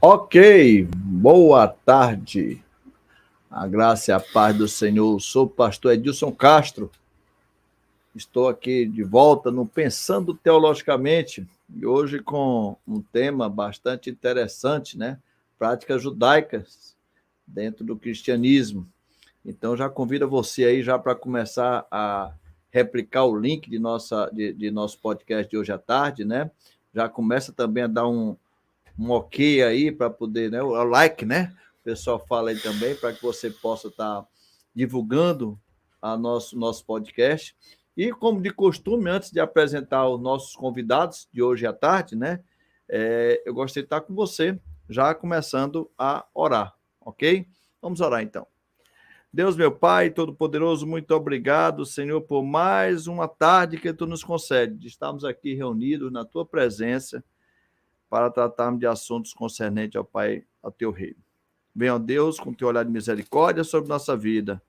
Ok, boa tarde. A graça e a paz do Senhor. Sou o pastor Edilson Castro. Estou aqui de volta no Pensando Teologicamente e hoje com um tema bastante interessante, né? Práticas judaicas dentro do cristianismo. Então já convido você aí já para começar a replicar o link de nosso podcast de hoje à tarde, né? Já começa também a dar um ok aí para poder, né? O like, né? O pessoal fala aí também para que você possa estar divulgando a nosso podcast. E como de costume, antes de apresentar os nossos convidados de hoje à tarde, né? Eu gostaria de estar com você, já começando a orar, ok? Vamos orar então. Deus, meu Pai Todo-Poderoso, muito obrigado, Senhor, por mais uma tarde que Tu nos concede, de estarmos aqui reunidos na Tua presença, para tratarmos de assuntos concernentes ao Pai, ao Teu reino. Venha, Deus, com Teu olhar de misericórdia sobre nossa vida,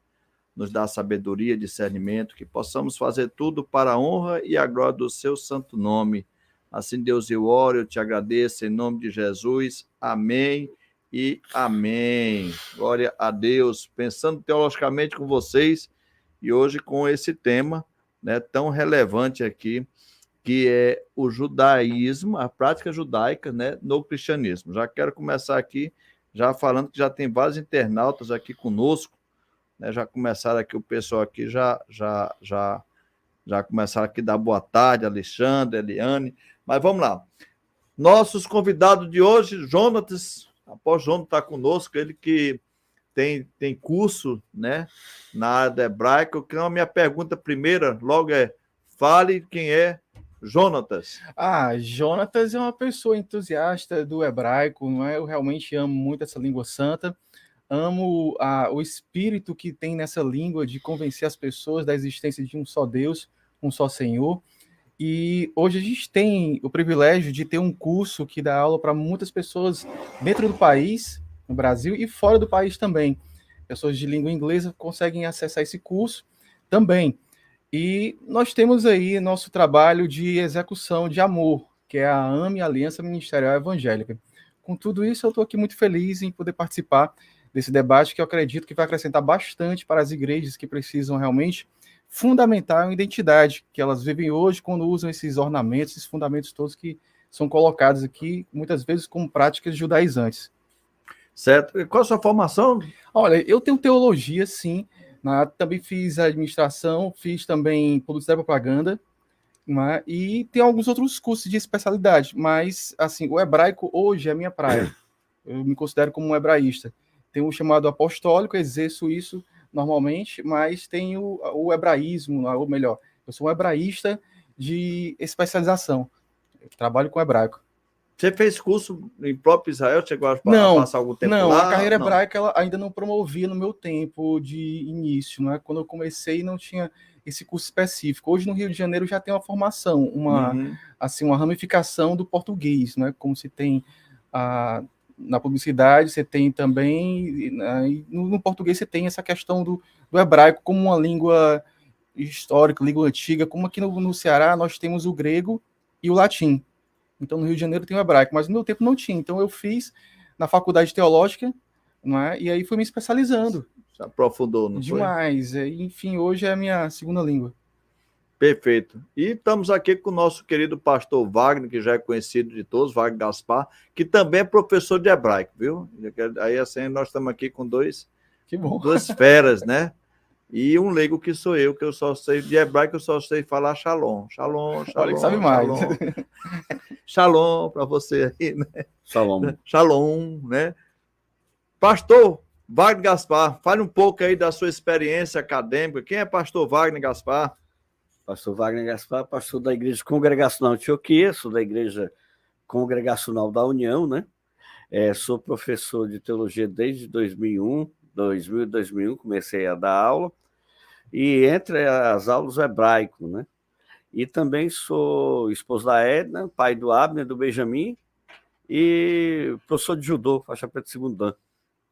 nos dá sabedoria, discernimento, que possamos fazer tudo para a honra e a glória do Seu santo nome. Assim, Deus, eu oro, eu te agradeço, em nome de Jesus. Amém e amém. Glória a Deus. Pensando teologicamente com vocês, e hoje com esse tema, né, tão relevante aqui, que é o judaísmo, a prática judaica, né, no cristianismo. Já quero começar aqui, já falando que já tem vários internautas aqui conosco, né, já começaram aqui, o pessoal aqui já começaram aqui a dar boa tarde, Alexandre, Eliane, mas vamos lá. Nossos convidados de hoje, Jonatas, após Jonatas estar conosco, ele que tem curso, né, na área da hebraica. Então, a minha pergunta primeira, logo fale quem é Jonatas. Jonatas é uma pessoa entusiasta do hebraico, não é? Eu realmente amo muito essa língua santa, amo o espírito que tem nessa língua de convencer as pessoas da existência de um só Deus, um só Senhor. E hoje a gente tem o privilégio de ter um curso que dá aula para muitas pessoas dentro do país, no Brasil, e fora do país também. Pessoas de língua inglesa conseguem acessar esse curso também. E nós temos aí nosso trabalho de execução de amor, que é a AME, Aliança Ministerial Evangélica. Com tudo isso, eu estou aqui muito feliz em poder participar desse debate, que eu acredito que vai acrescentar bastante para as igrejas que precisam realmente fundamentar a identidade que elas vivem hoje quando usam esses ornamentos, esses fundamentos todos que são colocados aqui, muitas vezes como práticas judaizantes. Certo. E qual a sua formação? Olha, eu tenho teologia, sim, também fiz administração, fiz também publicidade e propaganda, né? E tem alguns outros cursos de especialidade, mas assim, o hebraico hoje é a minha praia. Eu me considero como um hebraísta. Tenho um chamado apostólico, exerço isso normalmente, mas tenho o hebraísmo, ou melhor, eu sou um hebraísta de especialização. Eu trabalho com hebraico. Você fez curso em próprio Israel? Chegou a passar algum tempo não, lá? A carreira hebraica ela ainda não promovia no meu tempo de início, né? Quando eu comecei não tinha esse curso específico. Hoje no Rio de Janeiro já tem uma formação, uma ramificação do português, né? Como se tem na publicidade, você tem também, no português você tem essa questão do hebraico como uma língua histórica, língua antiga, como aqui no Ceará nós temos o grego e o latim. Então, no Rio de Janeiro tem o hebraico, mas no meu tempo não tinha. Então, eu fiz na faculdade teológica, não é? E aí fui me especializando. Se aprofundou, não demais. Foi? Enfim, hoje é a minha segunda língua. Perfeito. E estamos aqui com o nosso querido pastor Wagner, que já é conhecido de todos, Wagner Gaspar, que também é professor de hebraico, viu? Aí, assim, nós estamos aqui com duas feras, né? E um leigo que sou eu, que eu só sei de hebraico, eu só sei falar shalom. Shalom, shalom. Olha que sabe mais. Shalom. Shalom para você aí, né? Shalom. Shalom, né? Pastor Wagner Gaspar, fale um pouco aí da sua experiência acadêmica. Quem é pastor Wagner Gaspar? Pastor Wagner Gaspar, pastor da Igreja Congregacional Antioquia, sou da Igreja Congregacional da União, né? Sou professor de teologia desde 2001, comecei a dar aula, e entre as aulas hebraico, né? E também sou esposo da Edna, pai do Abner, do Benjamin, e professor de judô, faixa preta segundo dan.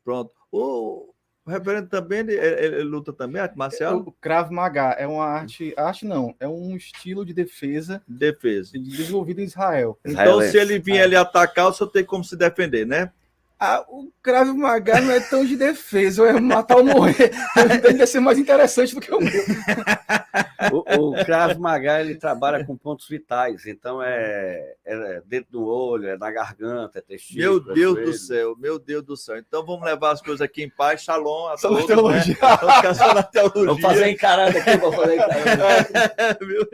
Pronto. O reverendo também, ele luta também, arte marcial? O Krav Maga é uma arte não, é um estilo de defesa. Desenvolvido em Israel. Então, se ele vier ali atacar, o senhor tem como se defender, né? O Krav Maga não é tão de defesa, é matar ou morrer. Deve ser mais interessante do que o meu. O Krav Maga, ele trabalha com pontos vitais, então é dentro do olho, é na garganta, é testículo. Meu Deus do céu. Então vamos levar as coisas aqui em paz, shalom a Só na todos, teologia. né? Vamos ficar só na teologia. Vamos fazer encarada aqui, vamos fazer encarada. Viu?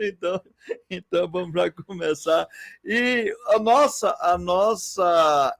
Então vamos lá começar. E a nossa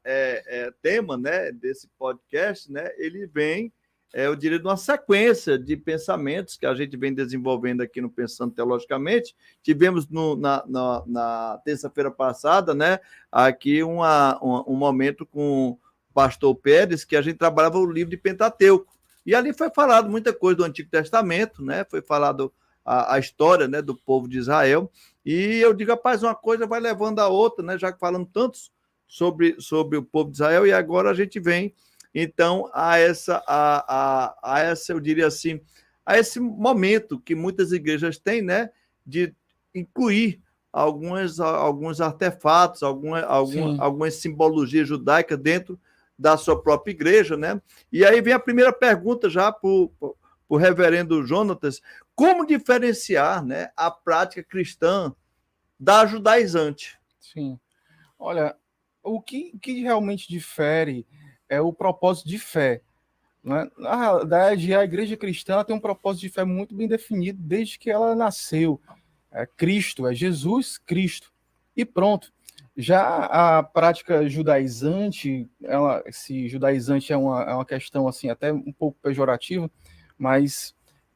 tema, né, desse podcast, né, ele vem, eu diria, de uma sequência de pensamentos que a gente vem desenvolvendo aqui no Pensando Teologicamente. Tivemos na terça-feira passada, né, aqui um momento com o pastor Pérez, que a gente trabalhava o livro de Pentateuco. E ali foi falado muita coisa do Antigo Testamento, né, foi falado a história, né, do povo de Israel. E eu digo, rapaz, uma coisa vai levando a outra, né, já que falamos tantos sobre o povo de Israel, e agora a gente vem, então, a essa, eu diria assim, a esse momento que muitas igrejas têm, né, de incluir alguns artefatos, algumas simbologias judaicas dentro da sua própria igreja, né? E aí vem a primeira pergunta já para o reverendo Jonatas: como diferenciar, né, a prática cristã da judaizante? Sim. Olha, o que realmente difere é o propósito de fé. Né? Na verdade, a igreja cristã tem um propósito de fé muito bem definido desde que ela nasceu. É Cristo, é Jesus Cristo. E pronto. Já a prática judaizante, se judaizante é uma questão assim até um pouco pejorativa, mas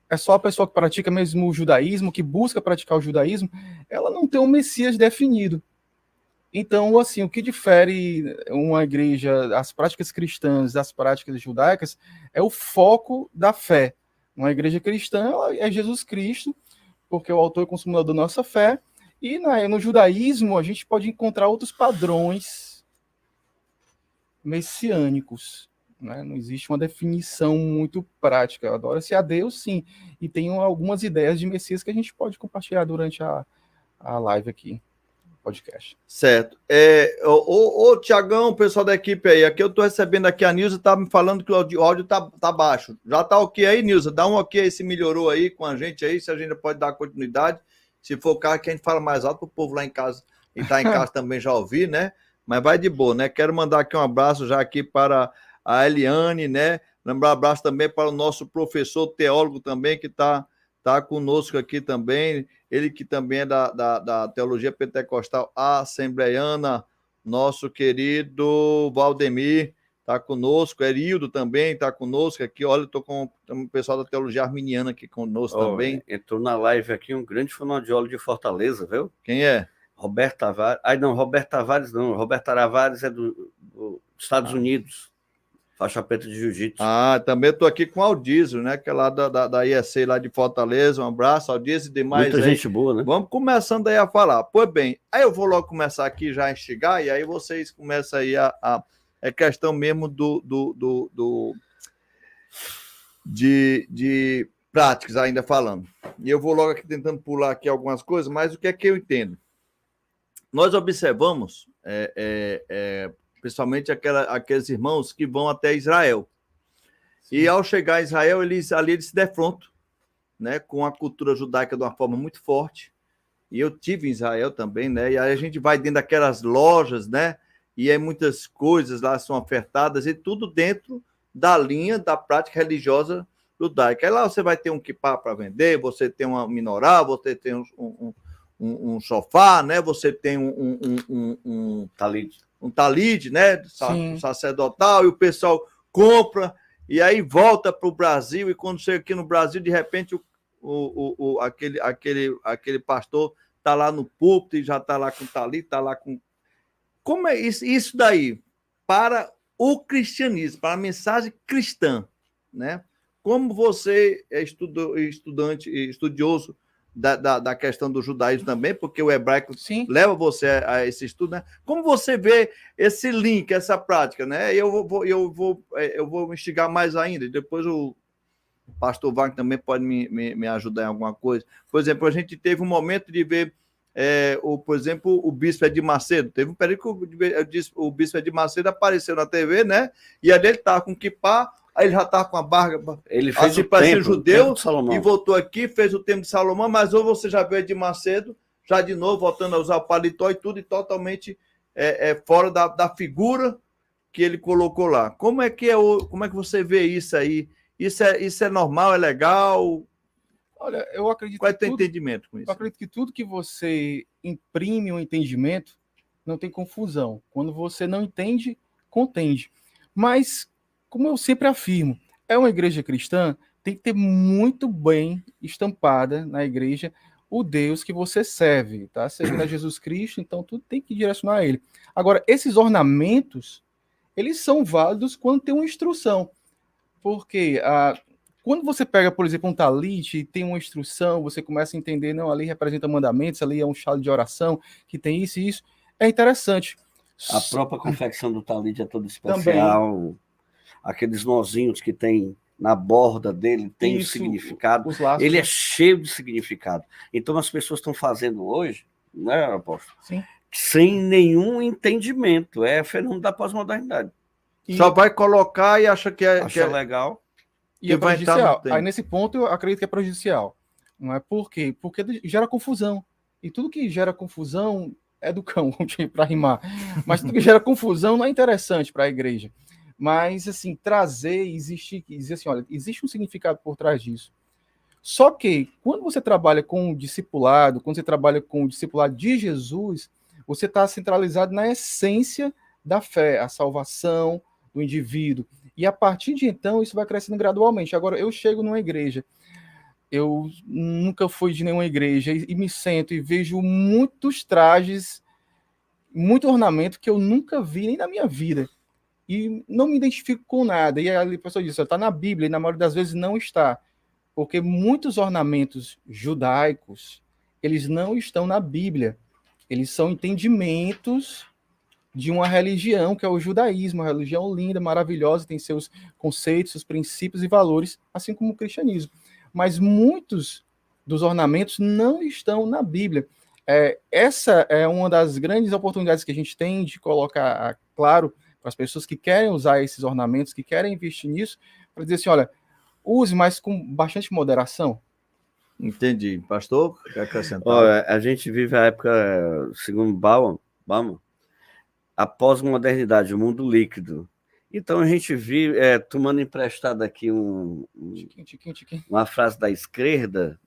é só a pessoa que pratica mesmo o judaísmo, que busca praticar o judaísmo, ela não tem um Messias definido. Então, assim, o que difere uma igreja, as práticas cristãs das práticas judaicas, é o foco da fé. Uma igreja cristã é Jesus Cristo, porque é o autor e consumador da nossa fé, e no judaísmo a gente pode encontrar outros padrões messiânicos. Né? Não existe uma definição muito prática. Adora-se a Deus, sim, e tem algumas ideias de Messias que a gente pode compartilhar durante a live aqui. Podcast. Certo. Ô, Tiagão, pessoal da equipe aí, aqui eu estou recebendo aqui, a Nilza está me falando que o áudio tá baixo. Já está ok aí, Nilza? Dá um ok aí se melhorou aí com a gente aí, se a gente pode dar continuidade. Se for o caso que a gente fala mais alto para o povo lá em casa, e está em casa também já ouvir, né? Mas vai de boa, né? Quero mandar aqui um abraço já aqui para a Eliane, né? Lembrar um abraço também para o nosso professor teólogo também, que está conosco aqui também, ele que também é da Teologia Pentecostal Assembleiana, nosso querido Valdemir está conosco, Erildo também está conosco aqui, olha, estou com o pessoal da Teologia Arminiana aqui conosco também. Entrou na live aqui um grande fonoaudiólogo de Fortaleza, viu? Quem é? Roberto Tavares. Roberto Tavares não, Roberto Tavares é dos Estados Unidos. Faixa preta de jiu-jitsu. Também estou aqui com o Aldísio, né? Que é lá da IEC, lá de Fortaleza. Um abraço, Aldísio e demais. Muita gente boa, né? Vamos começando aí a falar. Pois bem, aí eu vou logo começar aqui já a instigar, e aí vocês começam aí é questão mesmo de práticas ainda falando. E eu vou logo aqui tentando pular aqui algumas coisas, mas o que é que eu entendo? Nós observamos principalmente aqueles irmãos que vão até Israel. Sim. E ao chegar a Israel, eles se defrontam, né, com a cultura judaica de uma forma muito forte. E eu tive em Israel também, né? E aí a gente vai dentro daquelas lojas, né? E aí muitas coisas lá são ofertadas, e tudo dentro da linha da prática religiosa judaica. Aí lá você vai ter um kippá para vender, você tem uma menorá, você tem um sofá, né? Você tem um talit. Um talide, né, sacerdotal, e o pessoal compra, e aí volta para o Brasil, e quando chega aqui no Brasil, de repente, aquele pastor está lá no púlpito, e já está lá com talite, está lá com... Como é isso daí? Para o cristianismo, para a mensagem cristã, né? Como você é estudioso da questão do judaísmo também, porque o hebraico Sim. leva você a esse estudo, né? Como você vê esse link, essa prática, né? Eu vou instigar mais ainda, depois o pastor Wagner também pode me ajudar em alguma coisa. Por exemplo, a gente teve um momento de ver por exemplo, o bispo Edir Macedo. Teve um período que o bispo Edir Macedo apareceu na TV, né? E ali ele estava com kippah, aí ele já estava com a barba. Ele fez assim, o templo, judeu, de Salomão. E voltou aqui, fez o templo de Salomão, mas hoje você já vê Edir Macedo, já de novo, voltando a usar o paletó e tudo, e totalmente fora da figura que ele colocou lá. Como é que você vê isso aí? Isso é normal, é legal? Olha, eu acredito. Qual é o teu entendimento com isso? Eu acredito que tudo que você imprime um entendimento não tem confusão. Quando você não entende, contende. Mas, como eu sempre afirmo, é uma igreja cristã, tem que ter muito bem estampada na igreja o Deus que você serve, tá? Servindo a Jesus Cristo, então tudo tem que direcionar a ele. Agora, esses ornamentos, eles são válidos quando tem uma instrução. Porque quando você pega, por exemplo, um talite e tem uma instrução, você começa a entender, não, ali representa mandamentos, ali é um chale de oração, que tem isso e isso, é interessante. A própria confecção do talite é toda especial. Também. Aqueles nozinhos que tem na borda dele tem um significado. Ele é cheio de significado. Então as pessoas estão fazendo hoje, né, apóstolo? Sim. Sem nenhum entendimento. É fenômeno da pós-modernidade. Só vai colocar e acha que acha legal. E é prejudicial. Aí nesse ponto eu acredito que é prejudicial. Não é por quê? Porque gera confusão. E tudo que gera confusão é do cão, para rimar. Mas tudo que gera confusão não é interessante para a igreja. Mas, assim, dizer assim, olha, existe um significado por trás disso. Só que, quando você trabalha com o discipulado, quando você trabalha com o discipulado de Jesus, você está centralizado na essência da fé, a salvação do indivíduo. E a partir de então, isso vai crescendo gradualmente. Agora, eu chego numa igreja, eu nunca fui de nenhuma igreja, e me sento e vejo muitos trajes, muito ornamento que eu nunca vi nem na minha vida. E não me identifico com nada. E aí a pessoa diz, está na Bíblia, e na maioria das vezes não está. Porque muitos ornamentos judaicos, eles não estão na Bíblia. Eles são entendimentos de uma religião, que é o judaísmo, uma religião linda, maravilhosa, tem seus conceitos, seus princípios e valores, assim como o cristianismo. Mas muitos dos ornamentos não estão na Bíblia. Essa é uma das grandes oportunidades que a gente tem de colocar claro para as pessoas que querem usar esses ornamentos, que querem investir nisso, para dizer assim, olha, use, mas com bastante moderação. Entendi. Pastor, quer acrescentar? Olha, a gente vive a época, segundo Bauman, a pós-modernidade, o mundo líquido. Então a gente vive, tomando emprestado aqui uma frase da esquerda,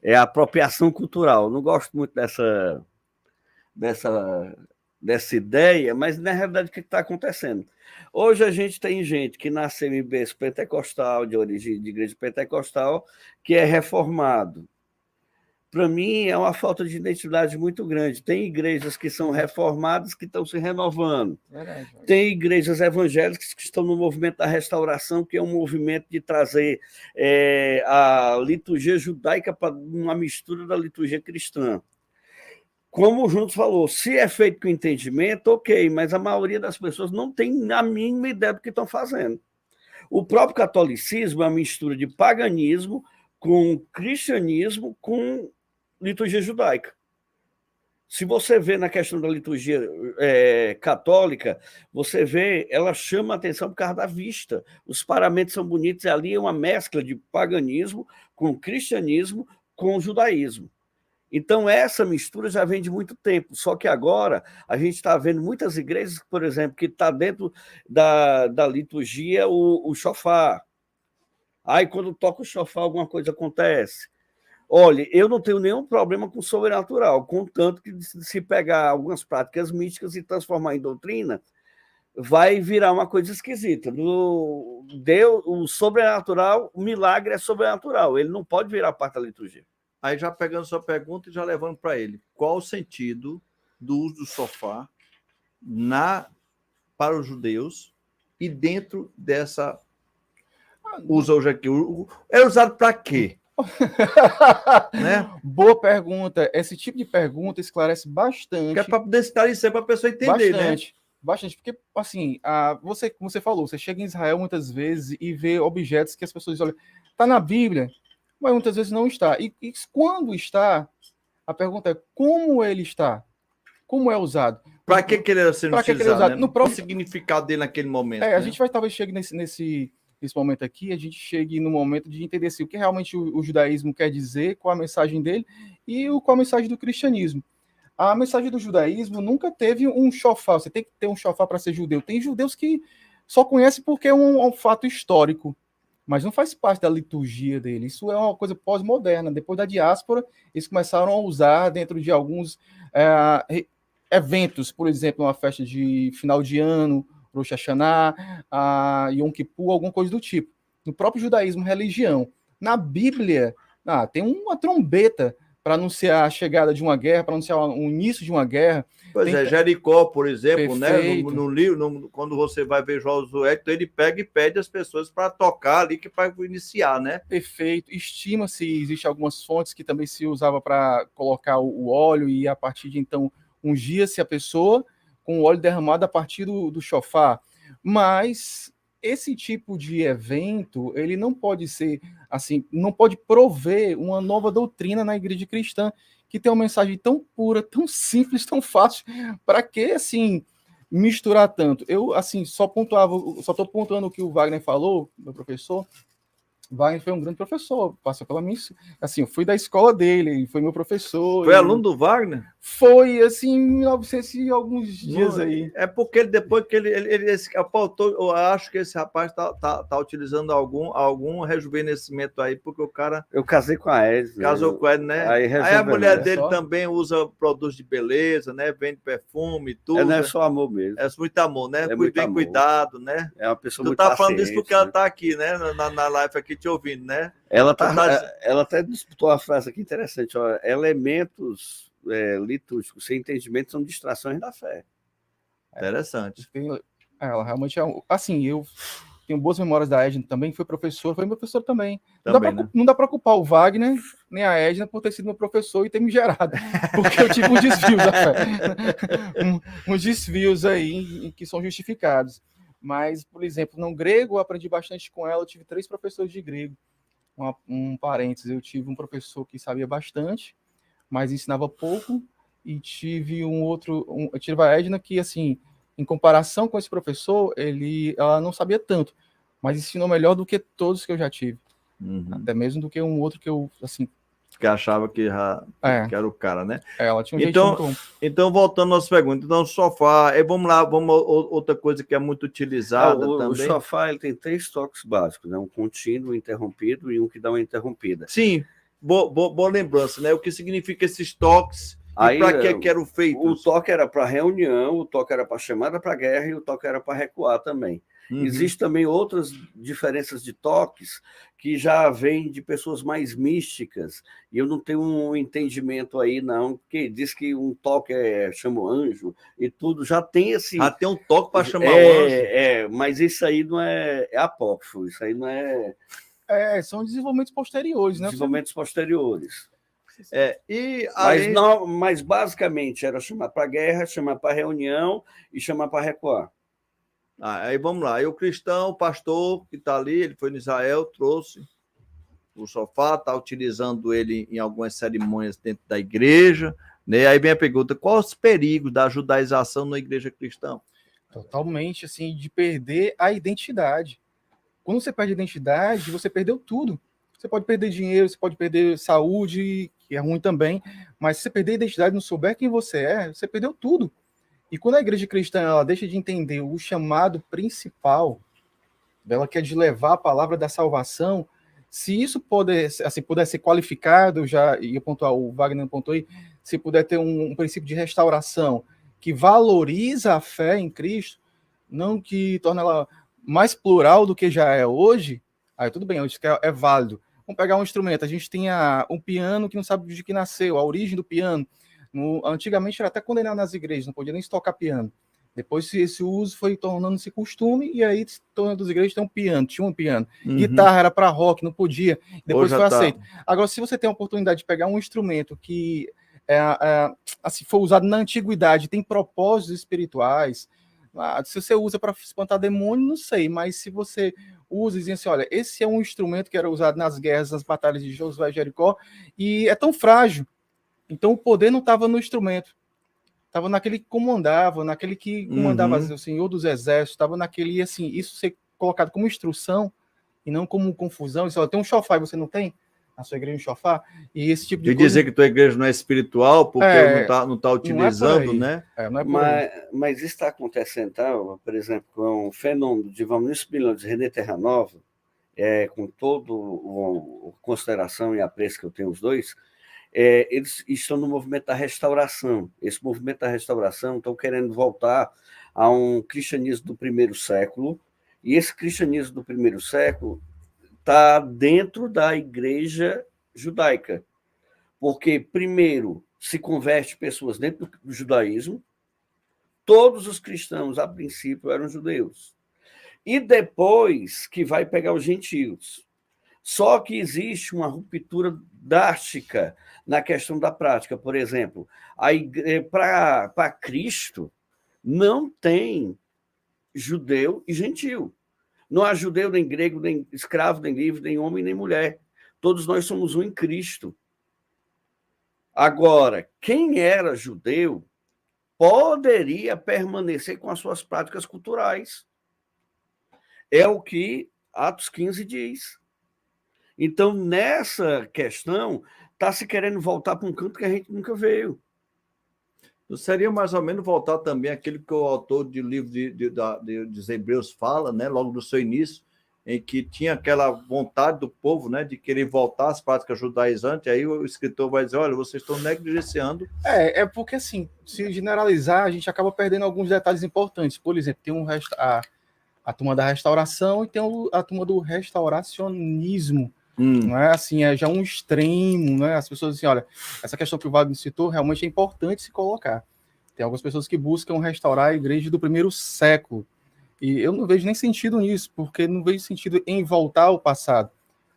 é a apropriação cultural. Não gosto muito dessa ideia, mas na realidade o que está acontecendo? Hoje a gente tem gente que nasceu em berço pentecostal, de origem de igreja pentecostal, que é reformado. Para mim, é uma falta de identidade muito grande. Tem igrejas que são reformadas que estão se renovando. Verdade. Tem igrejas evangélicas que estão no movimento da restauração, que é um movimento de trazer a liturgia judaica para uma mistura da liturgia cristã. Como o Juntos falou, se é feito com entendimento, ok, mas a maioria das pessoas não tem a mínima ideia do que estão fazendo. O próprio catolicismo é uma mistura de paganismo com cristianismo, com liturgia judaica. Se você vê na questão da liturgia católica, você vê, ela chama a atenção por causa da vista. Os paramentos são bonitos, e ali é uma mescla de paganismo com cristianismo, com judaísmo. Então, essa mistura já vem de muito tempo, só que agora a gente está vendo muitas igrejas, por exemplo, que está dentro da liturgia o shofar. Aí, quando toca o shofar, alguma coisa acontece. Olha, eu não tenho nenhum problema com o sobrenatural, contanto que se pegar algumas práticas místicas e transformar em doutrina, vai virar uma coisa esquisita. O sobrenatural, o milagre é sobrenatural, ele não pode virar parte da liturgia. Aí já pegando sua pergunta e já levando para ele. Qual o sentido do uso do sofá para os judeus e dentro dessa usa hoje aqui? É usado para quê? Né? Boa pergunta. Esse tipo de pergunta esclarece bastante. Que é para poder esclarecer, para a pessoa entender, bastante, né? Bastante. Porque, assim, como você falou, você chega em Israel muitas vezes e vê objetos que as pessoas dizem, olha, está na Bíblia, mas muitas vezes não está. E quando está, A pergunta é como ele está? Como é usado? Para que ele era sendo Pra que ele é utilizado? usado? Né? No Qual próprio... o significado dele naquele momento? A Né? gente vai talvez chegue nesse momento aqui, a gente chegue no momento de entender assim, o que realmente o judaísmo quer dizer, qual a mensagem dele e qual a mensagem do cristianismo. A mensagem do judaísmo nunca teve um shofar, você tem que ter um shofar para ser judeu. Tem judeus que só conhecem porque é um fato histórico, mas não faz parte da liturgia dele. Isso é uma coisa pós-moderna. Depois da diáspora, eles começaram a usar dentro de alguns eventos, por exemplo, uma festa de final de ano, Rosh Hashanah, Yom Kippur, alguma coisa do tipo. No próprio judaísmo, religião. Na Bíblia, tem uma trombeta para anunciar a chegada de uma guerra, para anunciar o início de uma guerra. Pois é, Jericó, por exemplo, Perfeito. né? No livro, quando você vai ver Josué, então ele pega e pede as pessoas para tocar ali, que para iniciar, né? Perfeito. Estima-se, existem algumas fontes que também se usava para colocar o óleo e a partir de então ungia-se a pessoa com o óleo derramado a partir do shofar. Mas esse tipo de evento, ele não pode ser assim, não pode prover uma nova doutrina na igreja cristã que tem uma mensagem tão pura, tão simples, tão fácil. Para que assim misturar tanto? Eu assim só estou pontuando o que o Wagner falou, meu professor. Wagner foi um grande professor, passou pela minha... Assim, eu fui da escola dele, foi meu professor. Foi aluno do Wagner? Foi, assim, em 1900 e alguns dias aí. É porque ele, depois que eu acho que esse rapaz tá utilizando algum rejuvenescimento aí, porque o cara... Eu casei com a Edna. Casou com ele, né? Aí a mulher dele também usa produtos de beleza, né? Vende perfume e tudo. Não é só amor mesmo. É muito amor, né? É bem amor. Cuidado, né? É uma pessoa muito paciente. Tu tá falando disso porque ela tá aqui, né? Na live aqui te ouvindo, né? Ela até disputou uma frase aqui interessante, ó, elementos litúrgicos sem entendimento são distrações da fé. Interessante. Ela realmente é... Assim, eu tenho boas memórias da Edna também, foi meu professor também. Não dá para culpar o Wagner nem a Edna por ter sido meu professor e ter me gerado, porque eu tive um desvio da fé. uns desvios aí que são justificados. Mas, por exemplo, no grego eu aprendi bastante com ela, eu tive 3 professores de grego. Um parênteses, eu tive um professor que sabia bastante, mas ensinava pouco, e tive eu tive a Edna que, assim, em comparação com esse professor, ela não sabia tanto, mas ensinou melhor do que todos que eu já tive. Até mesmo do que um outro que eu, assim... Que achava que era o cara, né? Ela tinha um então, voltando às perguntas, então, o sofá, vamos lá, outra coisa que é muito utilizada também. O sofá ele tem 3 toques básicos, né? Um contínuo, interrompido e um que dá uma interrompida. Sim, boa lembrança, né? O que significa esses toques e para que eram feitos? O toque era para reunião, o toque era para chamada para guerra e o toque era para recuar também. Existem também outras diferenças de toques que já vêm de pessoas mais místicas, e eu não tenho um entendimento aí, não, porque diz que um toque chama o anjo e tudo, já tem esse... Já tem um toque para chamar o anjo. Mas isso aí não é apócrifo, isso aí não é... são desenvolvimentos posteriores, né? Desenvolvimentos posteriores. Mas basicamente era chamar para guerra, chamar para reunião e chamar para recuar. Aí vamos lá, o cristão, o pastor que está ali, ele foi no Israel, trouxe o sofá, está utilizando ele em algumas cerimônias dentro da igreja, né? Aí vem a pergunta, quais os perigos da judaização na igreja cristã? Totalmente, assim, de perder a identidade. Quando você perde a identidade, você perdeu tudo. Você pode perder dinheiro, você pode perder saúde, que é ruim também, mas se você perder a identidade, não souber quem você perdeu tudo. E quando a igreja cristã ela deixa de entender o chamado principal dela, que é de levar a palavra da salvação, se isso puder ser qualificado, já ia pontuar, o Wagner pontuou aí, se puder ter um princípio de restauração que valoriza a fé em Cristo, não que torna ela mais plural do que já é hoje, aí tudo bem, eu acho que é válido. Vamos pegar um instrumento, a gente tem um piano que não sabe de que nasceu, a origem do piano. Antigamente era até condenado nas igrejas, não podia nem se tocar piano. Depois esse uso foi tornando-se costume, e aí tornando as igrejas tem um piano, tinha um piano. Guitarra era para rock, não podia, depois foi aceito. Agora, se você tem a oportunidade de pegar um instrumento que assim, foi usado na antiguidade, tem propósitos espirituais, se você usa para espantar demônio, não sei, mas se você usa e diz assim, olha, esse é um instrumento que era usado nas guerras, nas batalhas de Josué e Jericó, e é tão frágil, Então o poder não estava no instrumento, estava naquele que comandava, naquele que comandava o Senhor dos Exércitos, estava naquele, assim, isso ser colocado como instrução e não como confusão. Isso, ó, tem um chofar e você não tem? Na sua igreja um chofar? E esse tipo de De coisa... dizer que tua igreja não é espiritual porque não tá utilizando, não é né? Não é Mas isso está acontecendo, tá? Por exemplo, com o fenômeno de Vamos Milhões de René Terra Nova, com todo o consideração e apreço que eu tenho os dois, eles estão no movimento da restauração. Esse movimento da restauração estão querendo voltar a um cristianismo do primeiro século, e esse cristianismo do primeiro século está dentro da igreja judaica, porque primeiro se converte pessoas dentro do judaísmo, todos os cristãos, a princípio, eram judeus, e depois que vai pegar os gentios. Só que existe uma ruptura drástica na questão da prática. Por exemplo, para Cristo não tem judeu e gentio. Não há judeu, nem grego, nem escravo, nem livre, nem homem, nem mulher. Todos nós somos um em Cristo. Agora, quem era judeu poderia permanecer com as suas práticas culturais. É o que Atos 15 diz. Então, nessa questão, está se querendo voltar para um canto que a gente nunca veio. Seria mais ou menos voltar também àquilo que o autor do livro dos Hebreus fala, né, logo no seu início, em que tinha aquela vontade do povo, né, de querer voltar às práticas judaizantes. Aí o escritor vai dizer, olha, vocês estão negligenciando. É porque, assim, se generalizar, a gente acaba perdendo alguns detalhes importantes. Por exemplo, tem a turma da restauração e tem a turma do restauracionismo. Não é assim, é já um extremo, né? As pessoas assim, olha, essa questão que o Wagner citou realmente é importante se colocar. Tem algumas pessoas que buscam restaurar a igreja do primeiro século. E eu não vejo nem sentido nisso, porque não vejo sentido em voltar ao passado,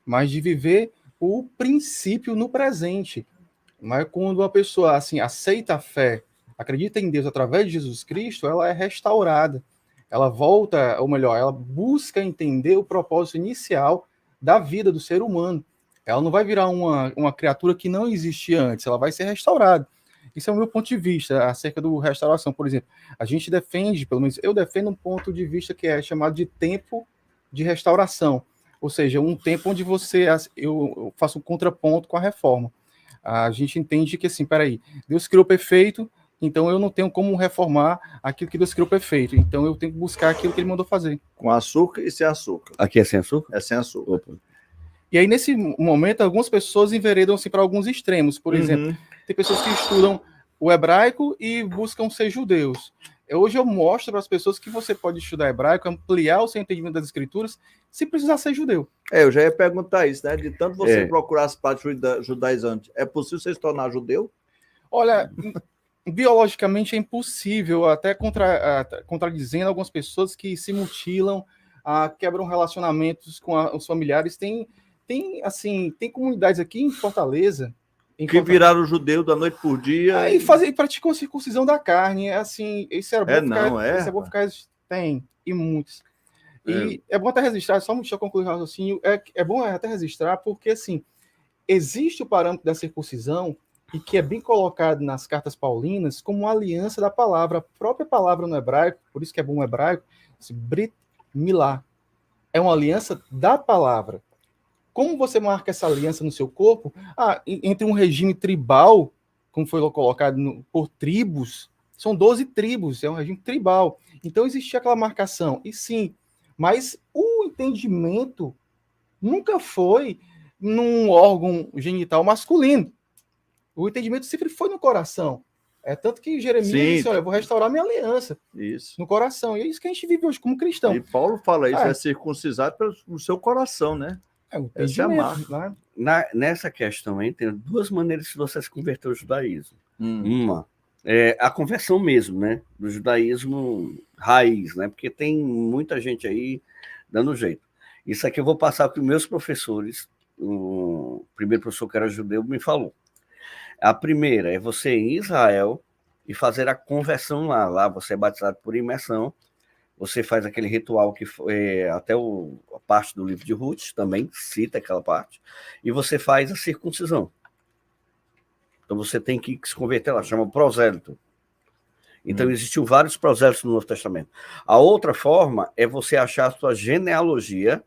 mas de viver o princípio no presente. Mas quando a pessoa assim aceita a fé, acredita em Deus através de Jesus Cristo, ela é restaurada. Ela volta, ou melhor, ela busca entender o propósito inicial da vida do ser humano. Ela não vai virar uma criatura que não existia antes, ela vai ser restaurada. Isso é o meu ponto de vista acerca do restauração. Por exemplo, a gente defende, pelo menos eu defendo um ponto de vista que é chamado de tempo de restauração. Ou seja, um tempo onde eu faço um contraponto com a reforma. A gente entende que, assim, peraí, Deus criou perfeito, então eu não tenho como reformar aquilo que Deus criou perfeito. Então eu tenho que buscar aquilo que ele mandou fazer. Com açúcar e sem açúcar. Aqui é sem açúcar? É sem açúcar. Opa. E aí, nesse momento, algumas pessoas enveredam-se para alguns extremos. Por exemplo, tem pessoas que estudam o hebraico e buscam ser judeus. Hoje eu mostro para as pessoas que você pode estudar hebraico, ampliar o seu entendimento das escrituras, sem precisar ser judeu. Eu já ia perguntar isso, né? De tanto você procurar as partes judaizantes, é possível você se tornar judeu? Olha, biologicamente é impossível, até contradizendo algumas pessoas que se mutilam, quebram relacionamentos com os familiares. Tem comunidades aqui em Fortaleza que viraram judeu da noite por dia. E praticam a circuncisão da carne. Assim, isso era bom ficar. Tem, e muitos. E é bom até registrar, só deixa eu concluir o raciocínio, é bom até registrar, porque assim, existe o parâmetro da circuncisão, e que é bem colocado nas cartas paulinas como uma aliança da palavra. A própria palavra no hebraico, por isso que é bom o hebraico, Brit Milá, é uma aliança da palavra. Como você marca essa aliança no seu corpo? Entre um regime tribal, como foi colocado por tribos, são 12 tribos, é um regime tribal. Então existia aquela marcação, e sim, mas o entendimento nunca foi num órgão genital masculino. O entendimento sempre foi no coração. É tanto que Jeremias disse, olha, eu vou restaurar minha aliança no coração. E é isso que a gente vive hoje como cristão. E Paulo fala isso, é circuncisado pelo seu coração, né? Nessa questão aí, tem duas maneiras de você se converter ao judaísmo. Uma é a conversão mesmo, né? Do judaísmo raiz, né? Porque tem muita gente aí dando jeito. Isso aqui eu vou passar para os meus professores. O primeiro professor que era judeu me falou. A primeira é você ir em Israel e fazer a conversão lá. Lá você é batizado por imersão. Você faz aquele ritual que até a parte do livro de Ruth também cita aquela parte. E você faz a circuncisão. Então você tem que se converter lá, chama prosélito. Então existiam vários prosélitos no Novo Testamento. A outra forma é você achar a sua genealogia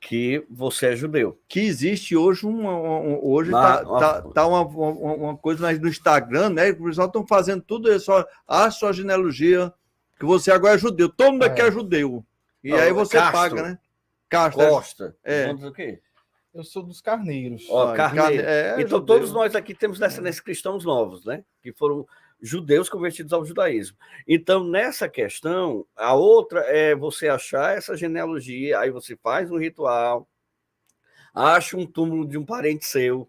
que você é judeu. Que existe hoje hoje tá uma coisa no Instagram, né? O pessoal estão fazendo tudo isso, a sua genealogia, que você agora é judeu. Todo mundo aqui é judeu. E aí você Castro, paga, né? Costa. É. O quê? Eu sou dos carneiros. Carneiro. Então judeu. todos nós aqui temos descendentes cristãos novos, né? Que foram judeus convertidos ao judaísmo. Então, nessa questão, a outra é você achar essa genealogia, aí você faz um ritual, acha um túmulo de um parente seu,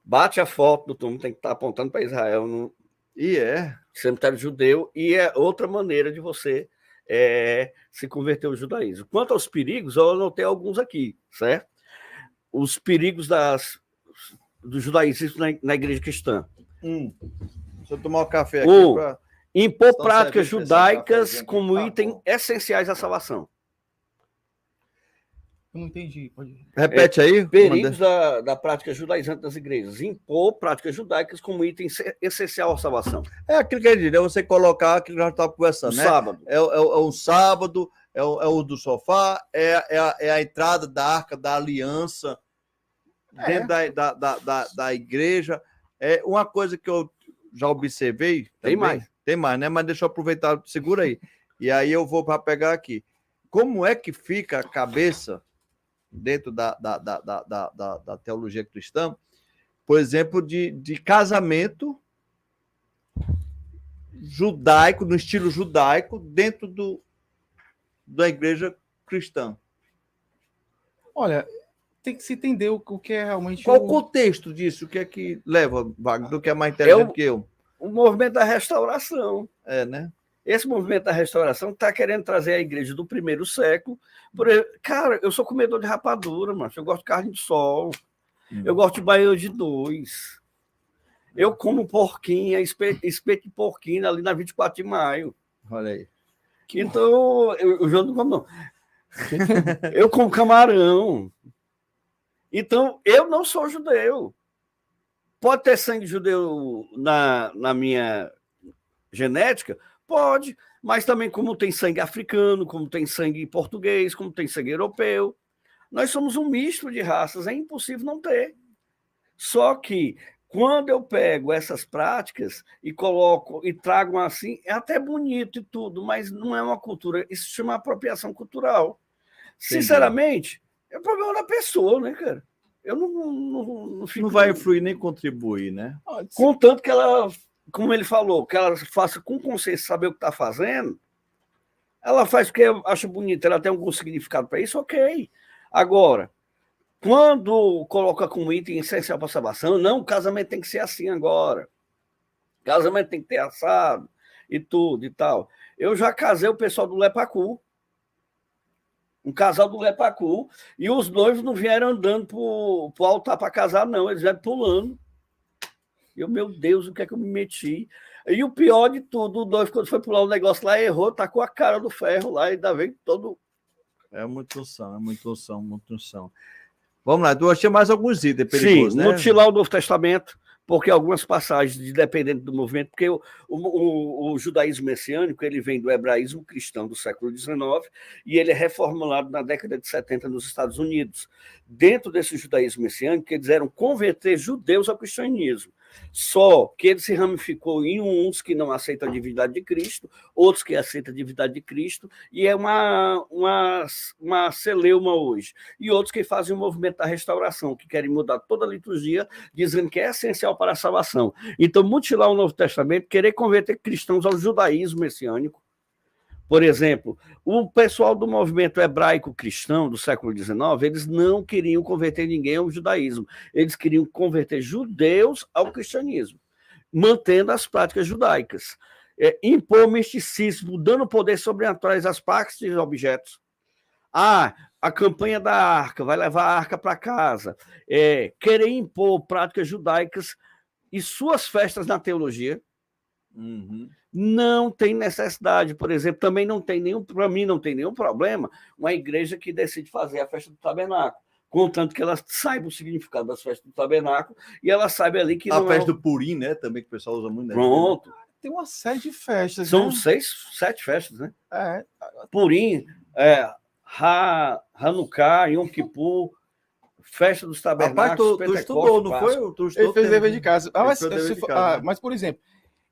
bate a foto do túmulo, tem que estar apontando para Israel, no cemitério judeu, e é outra maneira de você se converter ao judaísmo. Quanto aos perigos, eu anotei alguns aqui, certo? Os perigos do judaísmo na igreja cristã. Deixa eu tomar um café aqui. Impor práticas judaicas como item essenciais à salvação. Eu não entendi. Repete aí. Perigos da prática judaizante das igrejas. Impor práticas judaicas como item essencial à salvação. É aquilo que ele diz, é você colocar aquilo que nós estávamos conversando, né? Sábado. É um sábado, é o do sofá, é a entrada da arca da aliança dentro da igreja. É uma coisa que eu já observei. Também, tem mais, né? Mas deixa eu aproveitar, segura aí. E aí eu vou para pegar aqui. Como é que fica a cabeça dentro da teologia cristã, por exemplo, de casamento judaico, no estilo judaico, dentro da igreja cristã? Olha, tem que se entender o que é realmente... Qual o contexto disso? O que é que leva, Wagner, do que é mais inteligente que eu? O movimento da restauração. Né? Esse movimento da restauração está querendo trazer a igreja do primeiro século. Cara, eu sou comedor de rapadura, macho. Eu gosto de carne de sol. Eu gosto de baião de 2. Eu como porquinha, espeto de porquinha ali na 24 de maio. Olha aí. Então, eu já não como, não. Eu como camarão. Então, eu não sou judeu. Pode ter sangue judeu na minha genética? Pode, mas também como tem sangue africano, como tem sangue português, como tem sangue europeu. Nós somos um misto de raças, é impossível não ter. Só que quando eu pego essas práticas e coloco e trago assim, é até bonito e tudo, mas não é uma cultura, isso se chama apropriação cultural. Entendi. Sinceramente, é o problema da pessoa, né, cara? Eu não fico... Não vai influir nem contribuir, né? Contanto que ela, como ele falou, que ela faça com consciência, saber o que está fazendo, ela faz porque acha bonito, ela tem algum significado para isso, ok. Agora, quando coloca como item essencial para a salvação, não, o casamento tem que ser assim agora. O casamento tem que ter assado e tudo e tal. Eu já casei o pessoal do Lepacu. Um casal do Lepacu, e os noivos não vieram andando para o altar para casar, não, eles vieram pulando. Meu Deus, o que é que eu me meti? E o pior de tudo, o noivo, quando foi pular o negócio lá, errou, tacou a cara do ferro lá, e ainda vem todo... É muita unção, muita unção. Vamos lá, eu achei mais alguns itens perigosos, sim, né? mutilar o Novo Testamento, porque algumas passagens, dependendo do movimento, porque o judaísmo messiânico, ele vem do hebraísmo cristão do século XIX, e ele é reformulado na década de 70 nos Estados Unidos. Dentro desse judaísmo messiânico, eles eram converter judeus ao cristianismo. Só que ele se ramificou em uns que não aceitam a divindade de Cristo, outros que aceitam a divindade de Cristo, e é uma celeuma hoje. E outros que fazem o movimento da restauração, que querem mudar toda a liturgia, dizendo que é essencial para a salvação. Então, mutilar o Novo Testamento, querer converter cristãos ao judaísmo messiânico. Por exemplo, o pessoal do movimento hebraico cristão do século XIX, eles não queriam converter ninguém ao judaísmo. Eles queriam converter judeus ao cristianismo, mantendo as práticas judaicas. Impor misticismo, dando poder sobrenaturais às práticas de objetos. A campanha da arca, vai levar a arca para casa. Querer impor práticas judaicas e suas festas na teologia. Uhum. Não tem necessidade, por exemplo, também não tem nenhum, para mim não tem nenhum problema uma igreja que decide fazer a festa do tabernáculo, contanto que ela saiba o significado das festas do tabernáculo e ela sabe ali que A não festa do Purim, né? Também que o pessoal usa muito. Né? Pronto. Tem uma série de festas, São né? 7 festas, né? É, Purim, Hanukkah, Yom Kippur, Festa dos Rapaz, Tabernáculos, tu estudou, não foi? Tu ele estudou fez dever de casa. né? Mas, por exemplo,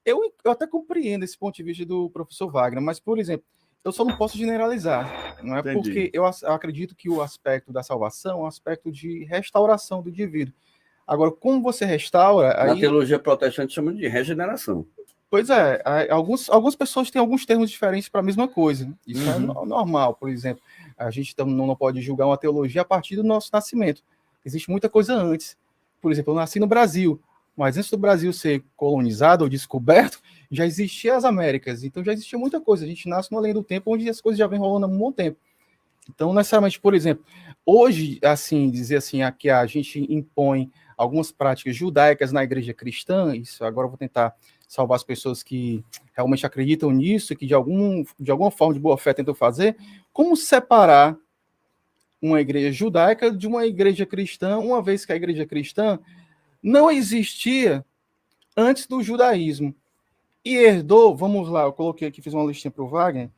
eu até compreendo esse ponto de vista do professor Wagner, mas, por exemplo, eu só não posso generalizar. Não é Entendi. porque eu acredito que o aspecto da salvação é um aspecto de restauração do indivíduo. Agora, como você restaura... Na aí... teologia protestante chama de regeneração. Pois é, algumas pessoas têm alguns termos diferentes para a mesma coisa. Isso é normal, por exemplo. A gente não pode julgar uma teologia a partir do nosso nascimento. Existe muita coisa antes. Por exemplo, eu nasci no Brasil, mas antes do Brasil ser colonizado ou descoberto, já existiam as Américas. Então já existia muita coisa. A gente nasce numa linha do tempo onde as coisas já vêm rolando há um bom tempo. Então, necessariamente, por exemplo, hoje, assim, dizer assim, que a gente impõe algumas práticas judaicas na igreja cristã, isso agora eu vou tentar salvar as pessoas que realmente acreditam nisso, que de alguma forma de boa fé tentam fazer, como separar uma igreja judaica de uma igreja cristã, uma vez que a igreja cristã não existia antes do judaísmo. E herdou, vamos lá, eu coloquei aqui, fiz uma listinha para o Wagner,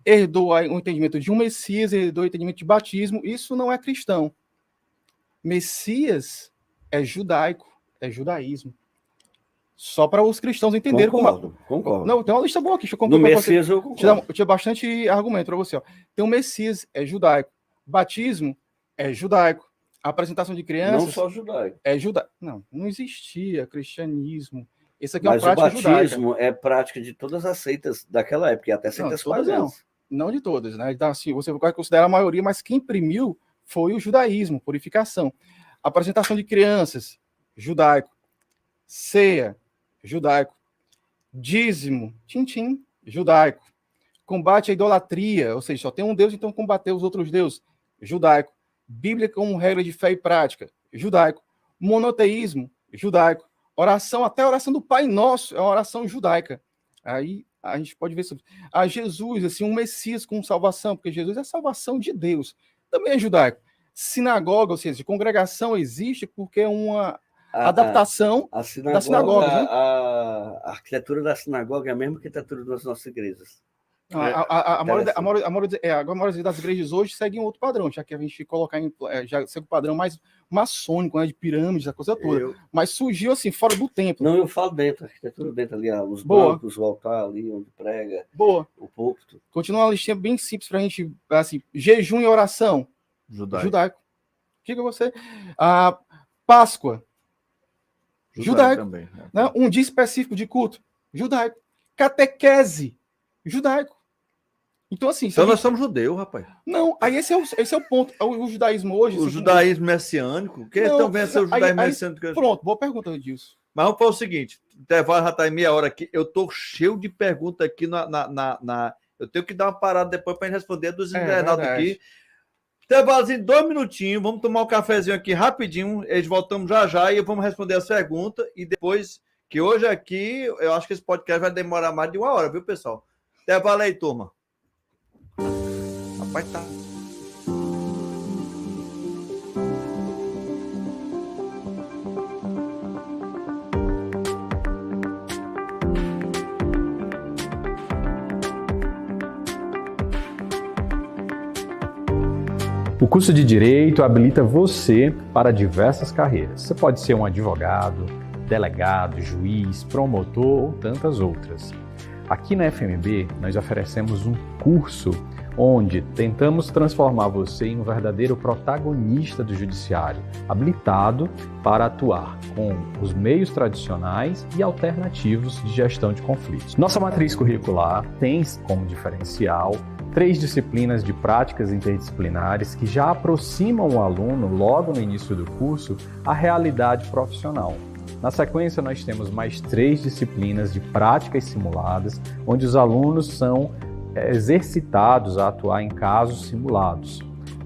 herdou o entendimento de um Messias, herdou o entendimento de batismo, isso não é cristão. Messias é judaico, é judaísmo. Só para os cristãos entenderem. Concordo. Não, tem uma lista boa aqui. Deixa eu no Messias eu concordo. Eu tinha bastante argumento para você. Ó. Tem o Messias, é judaico. Batismo é judaico. A apresentação de crianças... Não só judaico. É judaico. Não existia cristianismo. Isso aqui mas é uma prática judaica. Mas o batismo é prática de todas as seitas daquela época, e até seitas pagãs. Não de todas, né? Então, assim, você vai considerar a maioria, mas quem imprimiu foi o judaísmo, purificação. Apresentação de crianças, judaico. Ceia, judaico. Dízimo, tim-tim, judaico. Combate à idolatria, ou seja, só tem um Deus, então combater os outros deuses, judaico. Bíblia como regra de fé e prática, judaico. Monoteísmo, judaico. Oração, até a oração do Pai Nosso é uma oração judaica. Aí a gente pode ver sobre Jesus, assim, um Messias com salvação, porque Jesus é a salvação de Deus. Também é judaico. Sinagoga, ou seja, congregação existe porque é uma adaptação da sinagoga. A arquitetura da sinagoga é a mesma arquitetura das nossas igrejas. A maioria das igrejas hoje seguem outro padrão, já que a gente colocar já segue o padrão mais maçônico, né, de pirâmides, a coisa toda. Mas surgiu assim, fora do templo. Não, eu falo dentro, a arquitetura dentro ali, os bancos, o altar ali, onde prega, o púlpito. Continua uma listinha bem simples para a gente, assim, jejum e oração. Judaico. Diga você. Páscoa. Judaico. Também, né? Um dia específico de culto. Judaico. Catequese. Judaico. Então, assim... Então nós somos judeus, rapaz. Não, aí esse é o ponto. O judaísmo hoje... O judaísmo messiânico? Quem então vem a ser o judaísmo messiânico? Pronto, boa pergunta disso. Mas vamos falar o seguinte, o intervalo já está em meia hora aqui, eu estou cheio de perguntas aqui eu tenho que dar uma parada depois para responder dos internautas aqui. Intervalozinho, 2 minutinhos, vamos tomar um cafezinho aqui rapidinho, eles voltamos já e vamos responder as perguntas e depois, que hoje aqui, eu acho que esse podcast vai demorar mais de 1 hora, viu, pessoal? Intervalo aí, turma. Rapaz, tá... O curso de Direito habilita você para diversas carreiras. Você pode ser um advogado, delegado, juiz, promotor ou tantas outras. Aqui na FMB, nós oferecemos um curso onde tentamos transformar você em um verdadeiro protagonista do judiciário, habilitado para atuar com os meios tradicionais e alternativos de gestão de conflitos. Nossa matriz curricular tem como diferencial 3 disciplinas de práticas interdisciplinares que já aproximam o aluno, logo no início do curso, à realidade profissional. Na sequência, nós temos mais 3 disciplinas de práticas simuladas, onde os alunos são exercitados a atuar em casos simulados.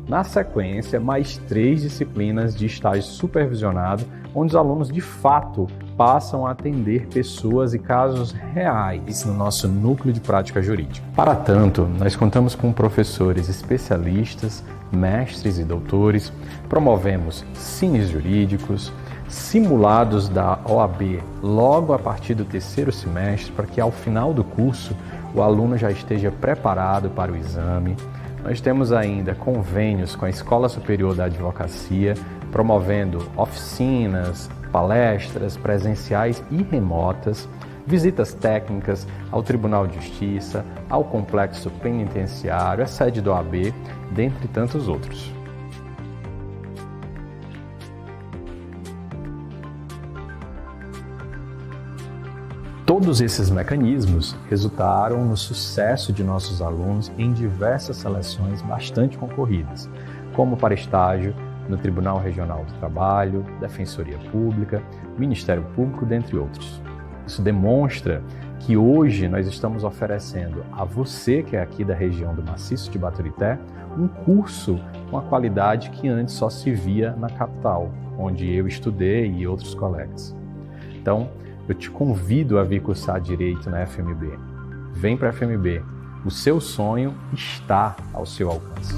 Na sequência, mais 3 disciplinas de estágio supervisionado, onde os alunos de fato passam a atender pessoas e casos reais no nosso núcleo de prática jurídica. Para tanto, nós contamos com professores especialistas, mestres e doutores, promovemos cines jurídicos, simulados da OAB logo a partir do terceiro semestre, para que ao final do curso o aluno já esteja preparado para o exame. Nós temos ainda convênios com a Escola Superior da Advocacia, promovendo oficinas, palestras presenciais e remotas, visitas técnicas ao Tribunal de Justiça, ao Complexo Penitenciário, à sede do OAB, dentre tantos outros. Todos esses mecanismos resultaram no sucesso de nossos alunos em diversas seleções bastante concorridas, como para estágio no Tribunal Regional do Trabalho, Defensoria Pública, Ministério Público, dentre outros. Isso demonstra que hoje nós estamos oferecendo a você, que é aqui da região do Maciço de Baturité, um curso com a qualidade que antes só se via na capital, onde eu estudei e outros colegas. Então, eu te convido a vir cursar Direito na FMB. Vem para a FMB. O seu sonho está ao seu alcance.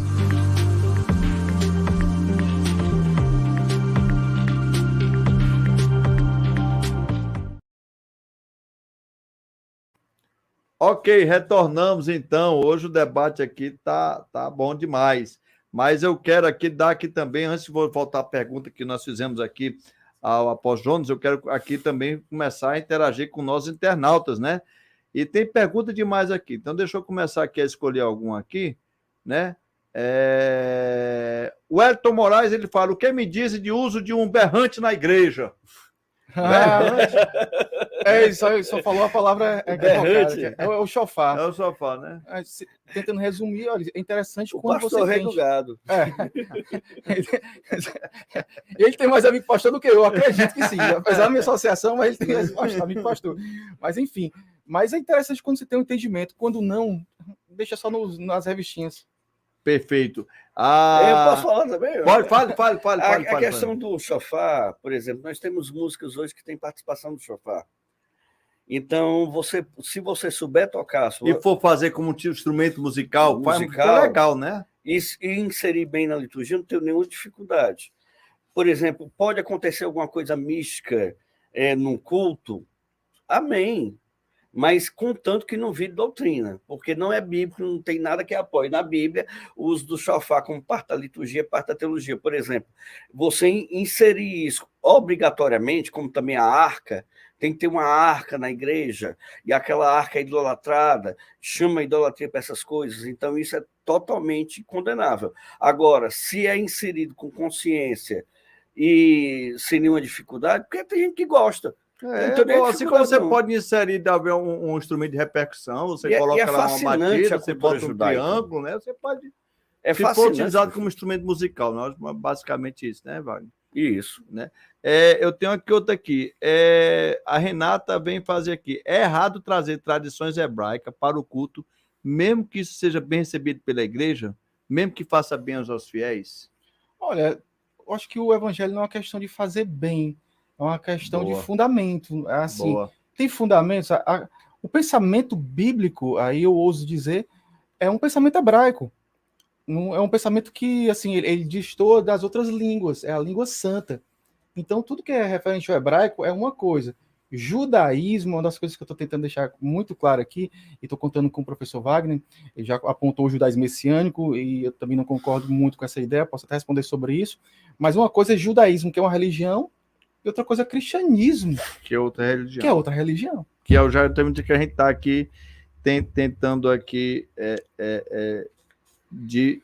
Ok, retornamos então. Hoje o debate aqui tá bom demais. Mas eu quero aqui dar aqui também, antes de voltar à pergunta que nós fizemos aqui após Jonas, eu quero aqui também começar a interagir com nós internautas, né? E tem pergunta demais aqui. Então, deixa eu começar aqui a escolher algum aqui, né? O Elton Moraes, ele fala, o que me diz de uso de um berrante na igreja? Ele só falou a palavra berrante. É o chofar. É o chofar, né? Tentando resumir, olha, é interessante o quando pastor você rei do gado. Ele tem mais amigo pastor do que eu acredito que sim. Apesar da minha associação, mas ele tem mais amigo pastor. Mas enfim, mas é interessante quando você tem um entendimento. Quando não, deixa só nas revistinhas. Perfeito. Eu posso falar também? Fale. A questão do chofar, por exemplo, nós temos músicas hoje que tem participação do chofar. Então, se você souber tocar... E for fazer como um instrumento musical, faz muito legal, né? E inserir bem na liturgia, não tem nenhuma dificuldade. Por exemplo, pode acontecer alguma coisa mística num culto? Amém. Mas contanto que não vire doutrina, porque não é bíblico, não tem nada que apoie. Na Bíblia, o uso do chofar como parte da liturgia, parte da teologia. Por exemplo, você inserir isso obrigatoriamente, como também a arca, tem que ter uma arca na igreja, e aquela arca é idolatrada, chama a idolatria para essas coisas, então isso é totalmente condenável. Agora, se é inserido com consciência e sem nenhuma dificuldade, porque tem gente que gosta. Assim como você pode inserir um instrumento de repercussão, você coloca lá uma batida, você bota um triângulo, né? Você pode. Se for utilizado como instrumento musical, nós basicamente isso, né, Wagner? Isso. Né? Eu tenho aqui outra aqui. A Renata vem fazer aqui. É errado trazer tradições hebraicas para o culto, mesmo que isso seja bem recebido pela igreja, mesmo que faça bem aos fiéis? Olha, eu acho que o evangelho não é uma questão de fazer bem. É uma questão de fundamento. Assim, tem fundamentos. O pensamento bíblico, aí eu ouso dizer, é um pensamento hebraico. É um pensamento que, assim, ele destoa das outras línguas. É a língua santa. Então, tudo que é referente ao hebraico é uma coisa. Judaísmo, uma das coisas que eu estou tentando deixar muito claro aqui, e estou contando com o professor Wagner, ele já apontou o judaísmo messiânico, e eu também não concordo muito com essa ideia, posso até responder sobre isso. Mas uma coisa é judaísmo, que é uma religião, e outra coisa é cristianismo. Que é outra religião. Que é outra religião. Que é o já que a gente está aqui tentando aqui de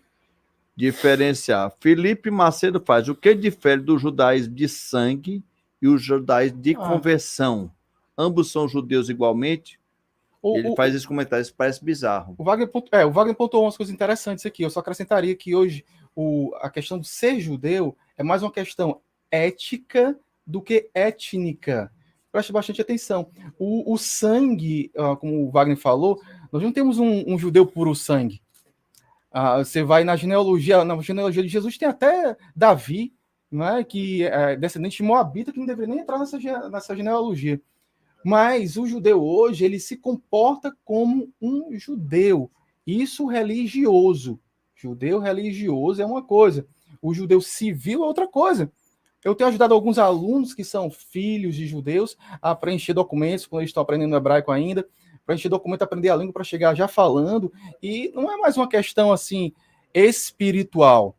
diferenciar. Felipe Macedo faz. O que difere do judaísmo de sangue e o judaísmo de conversão? Ambos são judeus igualmente? Ele faz esse comentário, isso parece bizarro. O Wagner pontuou umas coisas interessantes aqui. Eu só acrescentaria que hoje a questão de ser judeu é mais uma questão ética do que étnica. Preste bastante atenção. O sangue, como o Wagner falou, nós não temos um judeu puro sangue. Você vai na genealogia de Jesus, tem até Davi, não é? Que é descendente de Moabita, que não deveria nem entrar nessa genealogia. Mas o judeu hoje, ele se comporta como um judeu. Isso religioso. Judeu religioso é uma coisa. O judeu civil é outra coisa. Eu tenho ajudado alguns alunos que são filhos de judeus a preencher documentos, quando eles estão aprendendo hebraico ainda, preencher documento, aprender a língua para chegar já falando. E não é mais uma questão assim espiritual.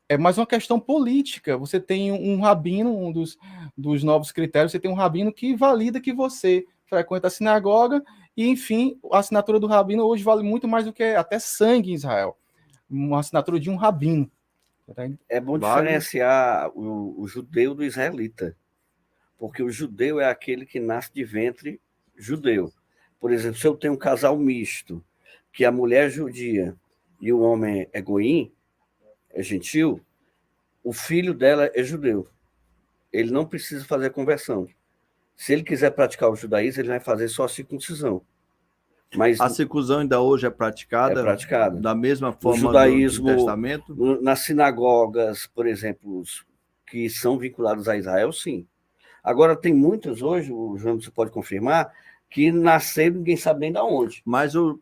É mais uma questão política. Você tem um rabino, um dos novos critérios, você tem um rabino que valida que você frequenta a sinagoga e, enfim, a assinatura do rabino hoje vale muito mais do que até sangue em Israel. Uma assinatura de um rabino. É bom diferenciar o judeu do israelita, porque o judeu é aquele que nasce de ventre judeu. Por exemplo, se eu tenho um casal misto, que a mulher é judia e o homem é goim, é gentil, o filho dela é judeu. Ele não precisa fazer conversão. Se ele quiser praticar o judaísmo, ele vai fazer só a circuncisão. Mas a circuncisão ainda hoje é praticada? É praticada. Da mesma forma o judaísmo, do Testamento? Nas sinagogas, por exemplo, que são vinculados a Israel, sim. Agora, tem muitos hoje, o João você pode confirmar, que nasceram ninguém sabe nem de onde. Mas o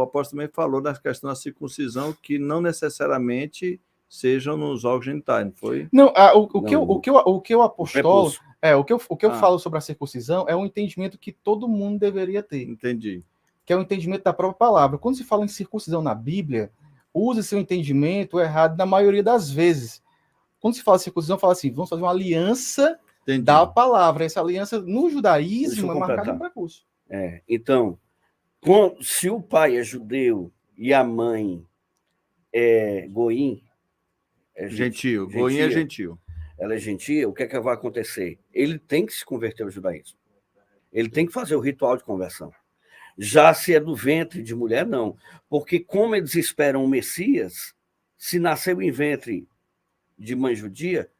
apóstolo também falou na questão da circuncisão, que não necessariamente sejam nos órgãos genitais, não foi? Não, o que eu apostolo, o que eu falo sobre a circuncisão é um entendimento que todo mundo deveria ter. Entendi. Que é o entendimento da própria palavra. Quando se fala em circuncisão na Bíblia, usa seu entendimento errado na maioria das vezes. Quando se fala circuncisão, fala assim, vamos fazer uma aliança da palavra. Essa aliança no judaísmo é marcada no prepúcio. Então, se o pai é judeu e a mãe é goim, gentil. Goim é gentil. Ela é gentil, o que é que vai acontecer? Ele tem que se converter ao judaísmo. Ele tem que fazer o ritual de conversão. Já se é do ventre de mulher, não. Porque como eles esperam o Messias, se nasceu em ventre de mãe judia,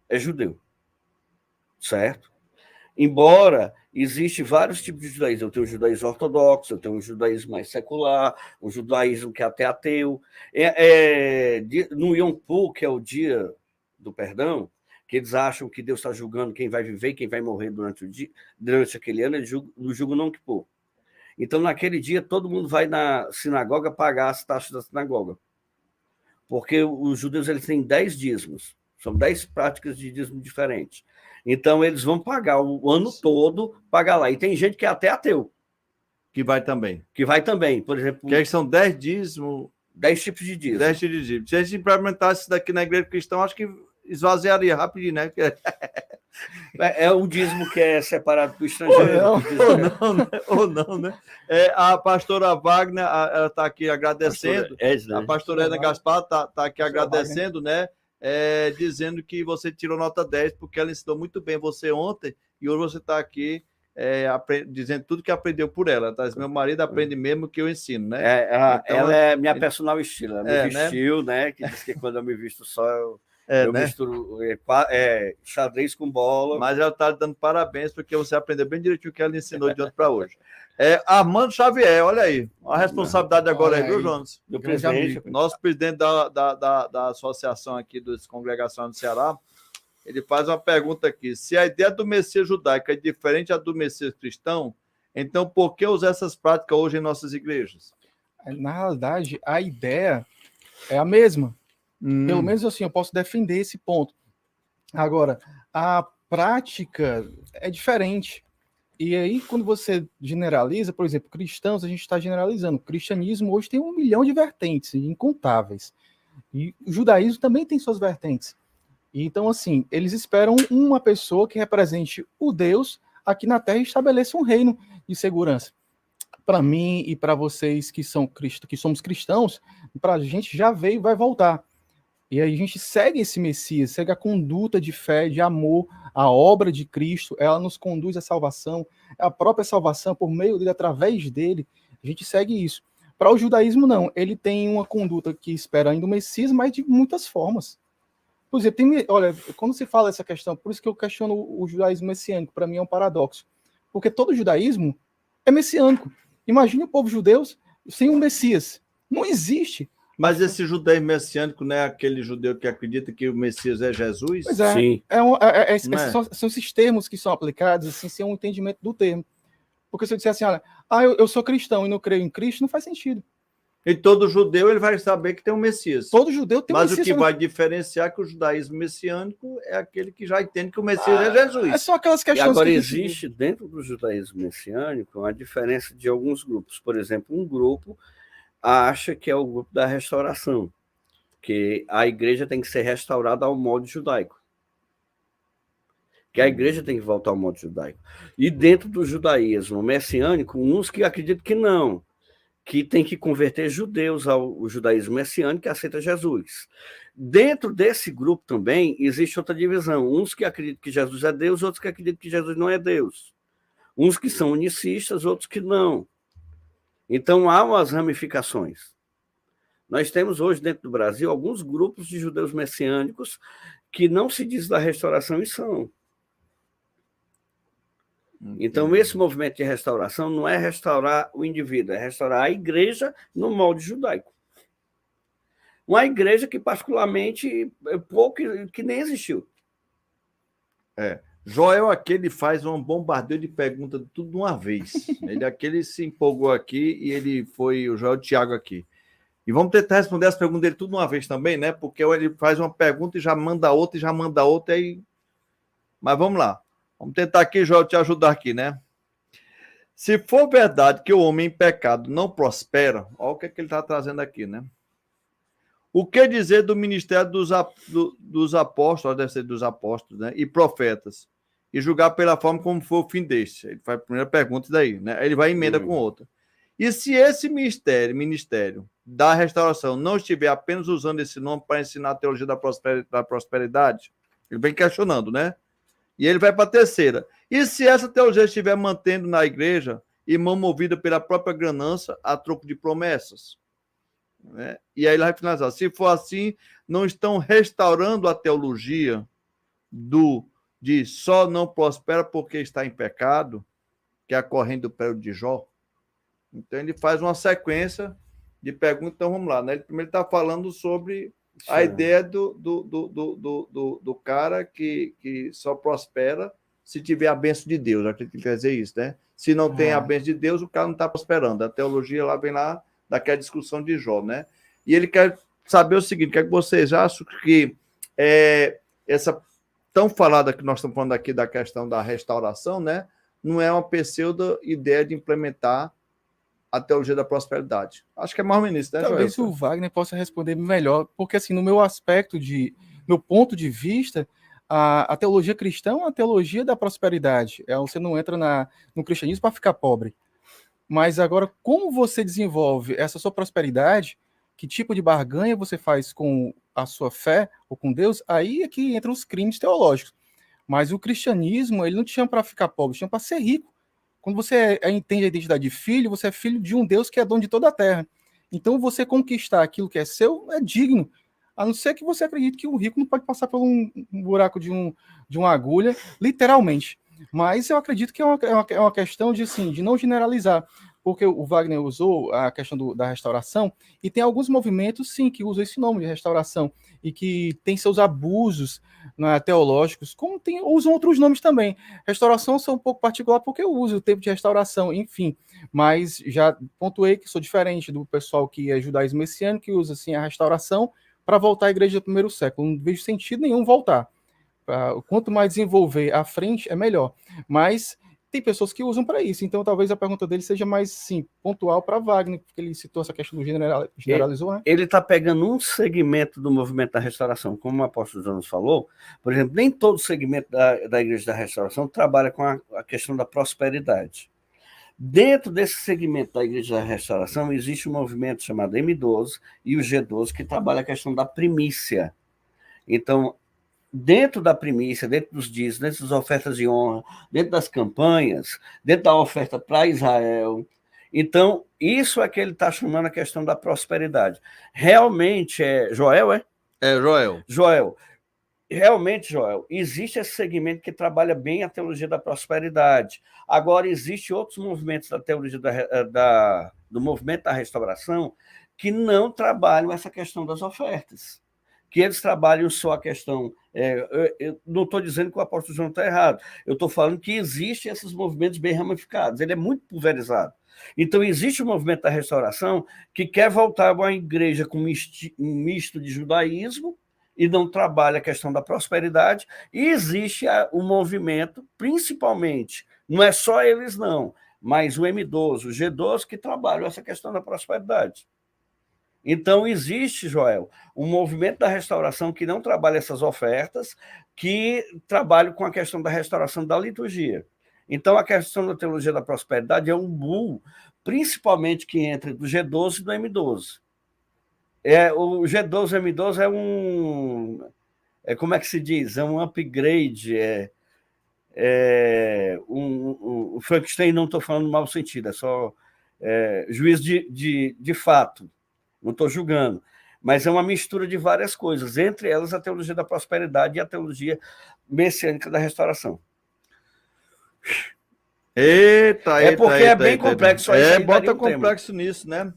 é judeu. Certo? Embora existem vários tipos de judaísmo. Eu tenho o judaísmo ortodoxo, eu tenho um judaísmo mais secular, um judaísmo que é até ateu. No Yom Kippur, que é o dia do perdão, que eles acham que Deus está julgando quem vai viver e quem vai morrer durante aquele ano, eles julgam no Yom Kippur. Então, naquele dia, todo mundo vai na sinagoga pagar as taxas da sinagoga. Porque os judeus eles têm 10 dízimos. São 10 práticas de dízimo diferentes. Então, eles vão pagar o ano todo, pagar lá. E tem gente que é até ateu. Que vai também. Por exemplo... Que são 10 dízimos... 10 tipos de dízimo. 10 tipos de dízimo. Se a gente implementasse isso daqui na igreja cristã, acho que esvaziaria rapidinho, né? É um dízimo que é separado do estrangeiro. Ou não, né? A pastora Wagner, ela está aqui agradecendo. A pastora Edna Gaspar está aqui agradecendo, né? Dizendo que você tirou nota 10 porque ela ensinou muito bem você ontem e hoje você está aqui dizendo tudo que aprendeu por ela. Tá? Meu marido aprende mesmo que eu ensino, né? Então, ela é minha personal estilo. Ela me vestiu, né? Que diz que quando eu me visto só, eu misturo xadrez com bola. Mas ela está dando parabéns porque você aprendeu bem direitinho o que ela ensinou de ontem para hoje. Armando Xavier, olha aí. A responsabilidade agora aí, viu, Jonas? Do presidente. Nosso presidente da associação aqui dos congregações do Ceará, ele faz uma pergunta aqui. Se a ideia do Messias judaico é diferente da do Messias cristão, então por que usar essas práticas hoje em nossas igrejas? Na realidade, a ideia é a mesma. Pelo menos assim, eu posso defender esse ponto. Agora, a prática é diferente. E aí, quando você generaliza, por exemplo, cristãos, a gente está generalizando. O cristianismo hoje tem 1 milhão de vertentes, incontáveis. E o judaísmo também tem suas vertentes. Então, assim, eles esperam uma pessoa que represente o Deus aqui na Terra e estabeleça um reino de segurança. Para mim e para vocês que somos cristãos, para a gente já veio e vai voltar. E aí a gente segue esse Messias, segue a conduta de fé, de amor, a obra de Cristo, ela nos conduz à salvação, a própria salvação por meio dele, através dele, a gente segue isso. Para o judaísmo, não. Ele tem uma conduta que espera ainda o Messias, mas de muitas formas. Por exemplo, olha, quando se fala essa questão, por isso que eu questiono o judaísmo messiânico, para mim é um paradoxo. Porque todo judaísmo é messiânico. Imagine o povo judeu sem um Messias. Não existe. Mas esse judaísmo messiânico não é aquele judeu que acredita que o Messias é Jesus? Pois é, Sim. Não é? são esses termos que são aplicados assim, sem um entendimento do termo. Porque se eu disser assim, olha, eu sou cristão e não creio em Cristo, não faz sentido. E todo judeu ele vai saber que tem um Messias. Todo judeu tem um Mas Messias. o que vai diferenciar é que o judaísmo messiânico é aquele que já entende que o Messias é Jesus. É só aquelas E questões agora que existe dentro do judaísmo messiânico uma diferença de alguns grupos. Por exemplo, um grupo acha que é o grupo da restauração, que a igreja tem que ser restaurada ao modo judaico. Que a igreja tem que voltar ao modo judaico. E dentro do judaísmo messiânico, uns que acreditam que não, que tem que converter judeus ao judaísmo messiânico que aceita Jesus. Dentro desse grupo também existe outra divisão. Uns que acreditam que Jesus é Deus, outros que acreditam que Jesus não é Deus. Uns que são unicistas, outros que não. Então há umas ramificações. Nós temos hoje dentro do Brasil alguns grupos de judeus messiânicos que não se diz da restauração e são. Então, esse movimento de restauração não é restaurar o indivíduo, é restaurar a igreja no molde judaico. Uma igreja que, particularmente, que nem existiu. Joel aquele faz um bombardeio de perguntas tudo de uma vez. Aquele se empolgou aqui e ele foi o Joel Thiago aqui. E vamos tentar responder as perguntas dele tudo de uma vez também, né? Porque ele faz uma pergunta e já manda outra, e já manda outra. Mas vamos lá. Vamos tentar aqui, Joel, te ajudar aqui, né? Se for verdade que o homem em pecado não prospera, olha o que ele está trazendo aqui, né? O que dizer do ministério dos apóstolos, deve ser dos apóstolos, né? E profetas, e julgar pela forma como foi o fim deste? Ele faz a primeira pergunta daí, né? Aí ele vai em emenda com outra. E se esse ministério da restauração não estiver apenas usando esse nome para ensinar a teologia da prosperidade? Ele vem questionando, né? E ele vai para a terceira. E se essa teologia estiver mantendo na igreja e mão movida pela própria ganância a troco de promessas? Né? E aí ele vai finalizar. Se for assim, não estão restaurando a teologia de só não prospera porque está em pecado, que é a corrente do pé de Jó? Então ele faz uma sequência de perguntas. Então vamos lá, né? Ele primeiro está falando sobre a ideia do cara que só prospera se tiver a bênção de Deus. Acredito que ele quer dizer isso, né? Se não tem a bênção de Deus, o cara não está prosperando. A teologia lá vem lá daquela discussão de Jó, né? E ele quer saber o seguinte: que vocês acham que essa tão falada que nós estamos falando aqui da questão da restauração, né? Não é uma pseudo ideia de implementar a teologia da prosperidade? Acho que é mais ou menos isso, né, talvez Joel? o Wagner possa responder melhor, porque assim, no meu ponto de vista, a teologia cristã é uma teologia da prosperidade. Você não entra no cristianismo para ficar pobre. Mas agora, como você desenvolve essa sua prosperidade, que tipo de barganha você faz com a sua fé ou com Deus, aí é que entram os crimes teológicos. Mas o cristianismo, ele não te chama para ficar pobre, te chama para ser rico. Quando você entende a identidade de filho, você é filho de um Deus que é dono de toda a terra. Então, você conquistar aquilo que é seu é digno, a não ser que você acredite que o rico não pode passar por um buraco de uma agulha, literalmente. Mas eu acredito que é uma questão de não generalizar, porque o Wagner usou a questão da restauração, e tem alguns movimentos, sim, que usam esse nome de restauração, e que tem seus abusos, né, teológicos, como usam outros nomes também. Restauração sou um pouco particular porque eu uso o termo de restauração, enfim, mas já pontuei que sou diferente do pessoal que é judaísmo messiânico, que usa assim, a restauração para voltar à igreja do primeiro século. Não vejo sentido nenhum voltar. Quanto mais desenvolver à frente, é melhor. Mas tem pessoas que usam para isso, então talvez a pergunta dele seja mais, sim, pontual para Wagner, porque ele citou essa questão do generalizou, né? Ele está pegando um segmento do movimento da restauração, como o apóstolo Jonas falou. Por exemplo, nem todo segmento da Igreja da Restauração trabalha com a questão da prosperidade. Dentro desse segmento da Igreja da Restauração, existe um movimento chamado M12 e o G12, que trabalha a questão da primícia. Então, dentro da primícia, dentro dos dízimos, dentro das ofertas de honra, dentro das campanhas, dentro da oferta para Israel. Então, isso é que ele está chamando a questão da prosperidade. Realmente, Joel, é? É, Joel. Joel, realmente, Joel, existe esse segmento que trabalha bem a teologia da prosperidade. Agora, existem outros movimentos da teologia do movimento da restauração que não trabalham essa questão das ofertas, que eles trabalham só a questão... eu não estou dizendo que o apóstolo João está errado, eu estou falando que existem esses movimentos bem ramificados, ele é muito pulverizado. Então, existe o movimento da restauração que quer voltar a uma igreja com um misto de judaísmo e não trabalha a questão da prosperidade, e existe o movimento, principalmente, não é só eles não, mas o M12, o G12, que trabalham essa questão da prosperidade. Então, existe, Joel, um movimento da restauração que não trabalha essas ofertas, que trabalha com a questão da restauração da liturgia. Então, a questão da teologia da prosperidade é um bull, principalmente que entra do G12 e do M12. O G12 e o M12 como é que se diz? É um upgrade, o Frankenstein, não estou falando no mau sentido, é só juiz de fato, não estou julgando, mas é uma mistura de várias coisas, entre elas a teologia da prosperidade e a teologia messiânica da restauração. Eita, porque é bem complexo. Bota complexo nisso, né?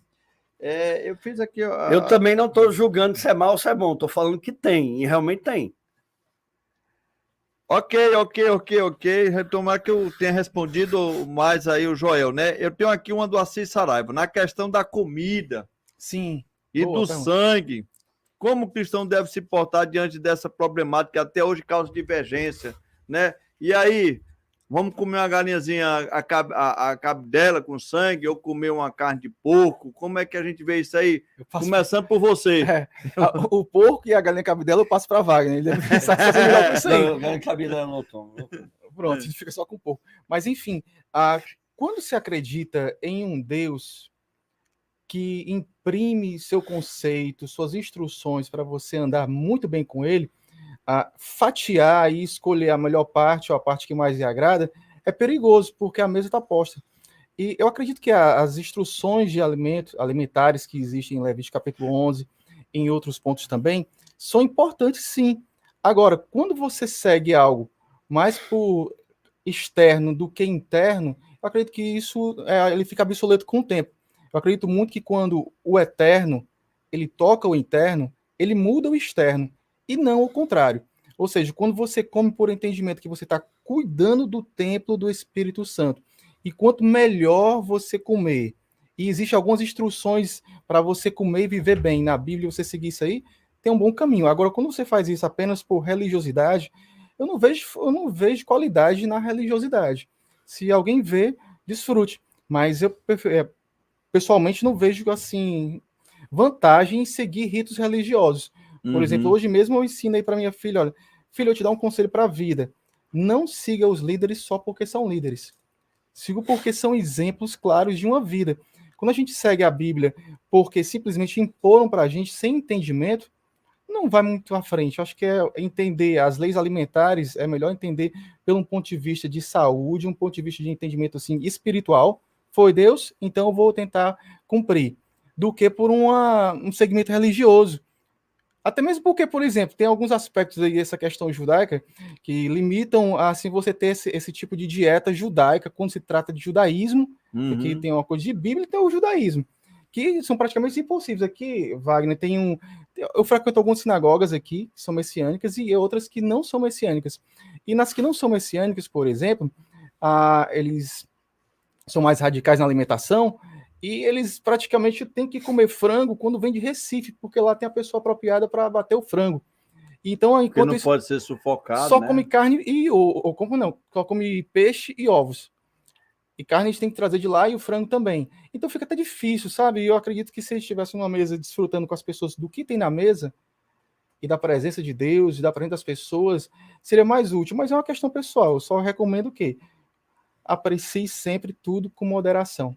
Eu fiz aqui... Eu também não estou julgando se é mal ou se é bom, estou falando que tem, e realmente tem. Ok. Retomar que eu tenha respondido mais aí o Joel, né? Eu tenho aqui uma do Assis Saraiva, na questão da comida. Sim. E do sangue. Como o cristão deve se portar diante dessa problemática que até hoje causa divergência, né? E aí, vamos comer uma galinhazinha, a cabidela com sangue, ou comer uma carne de porco? Como é que a gente vê isso aí? Começando por você. O porco e a galinha cabidela eu passo para Wagner. Ele deve pensar que fazer melhor que isso aí. Galinha cabidela não tomo. Pronto, a gente fica só com o porco. Mas, enfim, quando se acredita em um Deus que imprime seu conceito, suas instruções para você andar muito bem com ele, fatiar e escolher a melhor parte ou a parte que mais lhe agrada, é perigoso, porque a mesa está posta. E eu acredito que as instruções de alimentares que existem em Levítico capítulo 11, em outros pontos também, são importantes sim. Agora, quando você segue algo mais por externo do que interno, eu acredito que isso ele fica obsoleto com o tempo. Eu acredito muito que quando o eterno ele toca o interno, ele muda o externo, e não o contrário. Ou seja, quando você come por entendimento que você está cuidando do templo do Espírito Santo, e quanto melhor você comer, e existem algumas instruções para você comer e viver bem, na Bíblia você seguir isso aí, tem um bom caminho. Agora, quando você faz isso apenas por religiosidade, eu não vejo qualidade na religiosidade. Se alguém vê, desfrute. Mas eu pessoalmente não vejo assim vantagem em seguir ritos religiosos. Por exemplo, hoje mesmo eu ensino aí para minha filha, olha, filha, eu te dar um conselho para a vida. Não siga os líderes só porque são líderes. Siga porque são exemplos claros de uma vida. Quando a gente segue a Bíblia porque simplesmente imporam para a gente sem entendimento, não vai muito à frente. Eu acho que entender as leis alimentares, é melhor entender pelo ponto de vista de saúde, um ponto de vista de entendimento assim, espiritual. Foi Deus, então eu vou tentar cumprir. Do que por um segmento religioso. Até mesmo porque, por exemplo, tem alguns aspectos aí dessa questão judaica que limitam assim você ter esse tipo de dieta judaica quando se trata de judaísmo, porque tem uma coisa de Bíblia e tem o judaísmo, que são praticamente impossíveis. Aqui, Wagner, eu frequento algumas sinagogas aqui que são messiânicas e outras que não são messiânicas. E nas que não são messiânicas, por exemplo, eles são mais radicais na alimentação, e eles praticamente têm que comer frango quando vem de Recife, porque lá tem a pessoa apropriada para bater o frango. Então, enquanto não pode ser sufocado, só né? come carne só come peixe e ovos. E carne a gente tem que trazer de lá e o frango também. Então fica até difícil, sabe? E eu acredito que se eles estivessem numa mesa desfrutando com as pessoas do que tem na mesa, e da presença de Deus, e da presença das pessoas, seria mais útil. Mas é uma questão pessoal. Eu só recomendo que aprecie sempre tudo com moderação.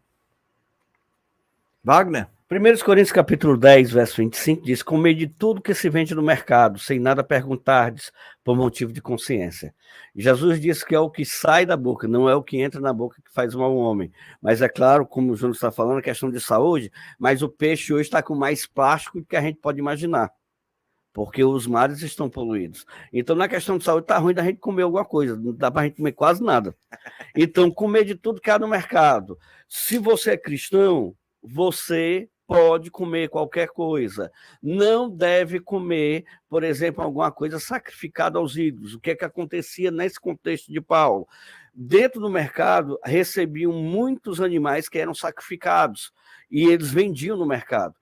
Wagner? 1 Coríntios capítulo 10, verso 25, diz: comei de tudo que se vende no mercado, sem nada perguntardes, por motivo de consciência. Jesus disse que é o que sai da boca, não é o que entra na boca que faz mal ao homem. Mas é claro, como o Júnior está falando, a questão de saúde, mas o peixe hoje está com mais plástico do que a gente pode imaginar, porque os mares estão poluídos. Então, na questão de saúde, está ruim da gente comer alguma coisa, não dá para a gente comer quase nada. Então, comer de tudo que há no mercado. Se você é cristão, você pode comer qualquer coisa. Não deve comer, por exemplo, alguma coisa sacrificada aos ídolos. O que é que acontecia nesse contexto de Paulo? Dentro do mercado, recebiam muitos animais que eram sacrificados, e eles vendiam no mercado.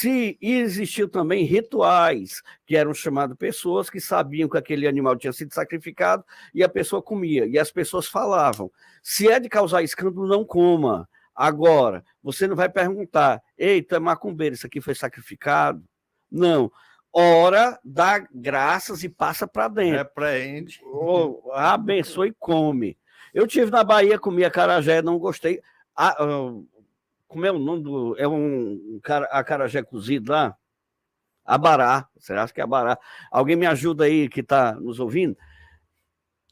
E existiam também rituais, que eram chamados pessoas que sabiam que aquele animal tinha sido sacrificado, e a pessoa comia, e as pessoas falavam, se é de causar escândalo, não coma. Agora, você não vai perguntar, ei, tu é macumbeiro, isso aqui foi sacrificado? Não. Ora, dá graças e passa para dentro. Repreende. Abençoa e come. Eu tive na Bahia, comi acarajé, não gostei. Como é o nome do... É acarajé cozido lá? Abará. Será que é abará? Alguém me ajuda aí que está nos ouvindo?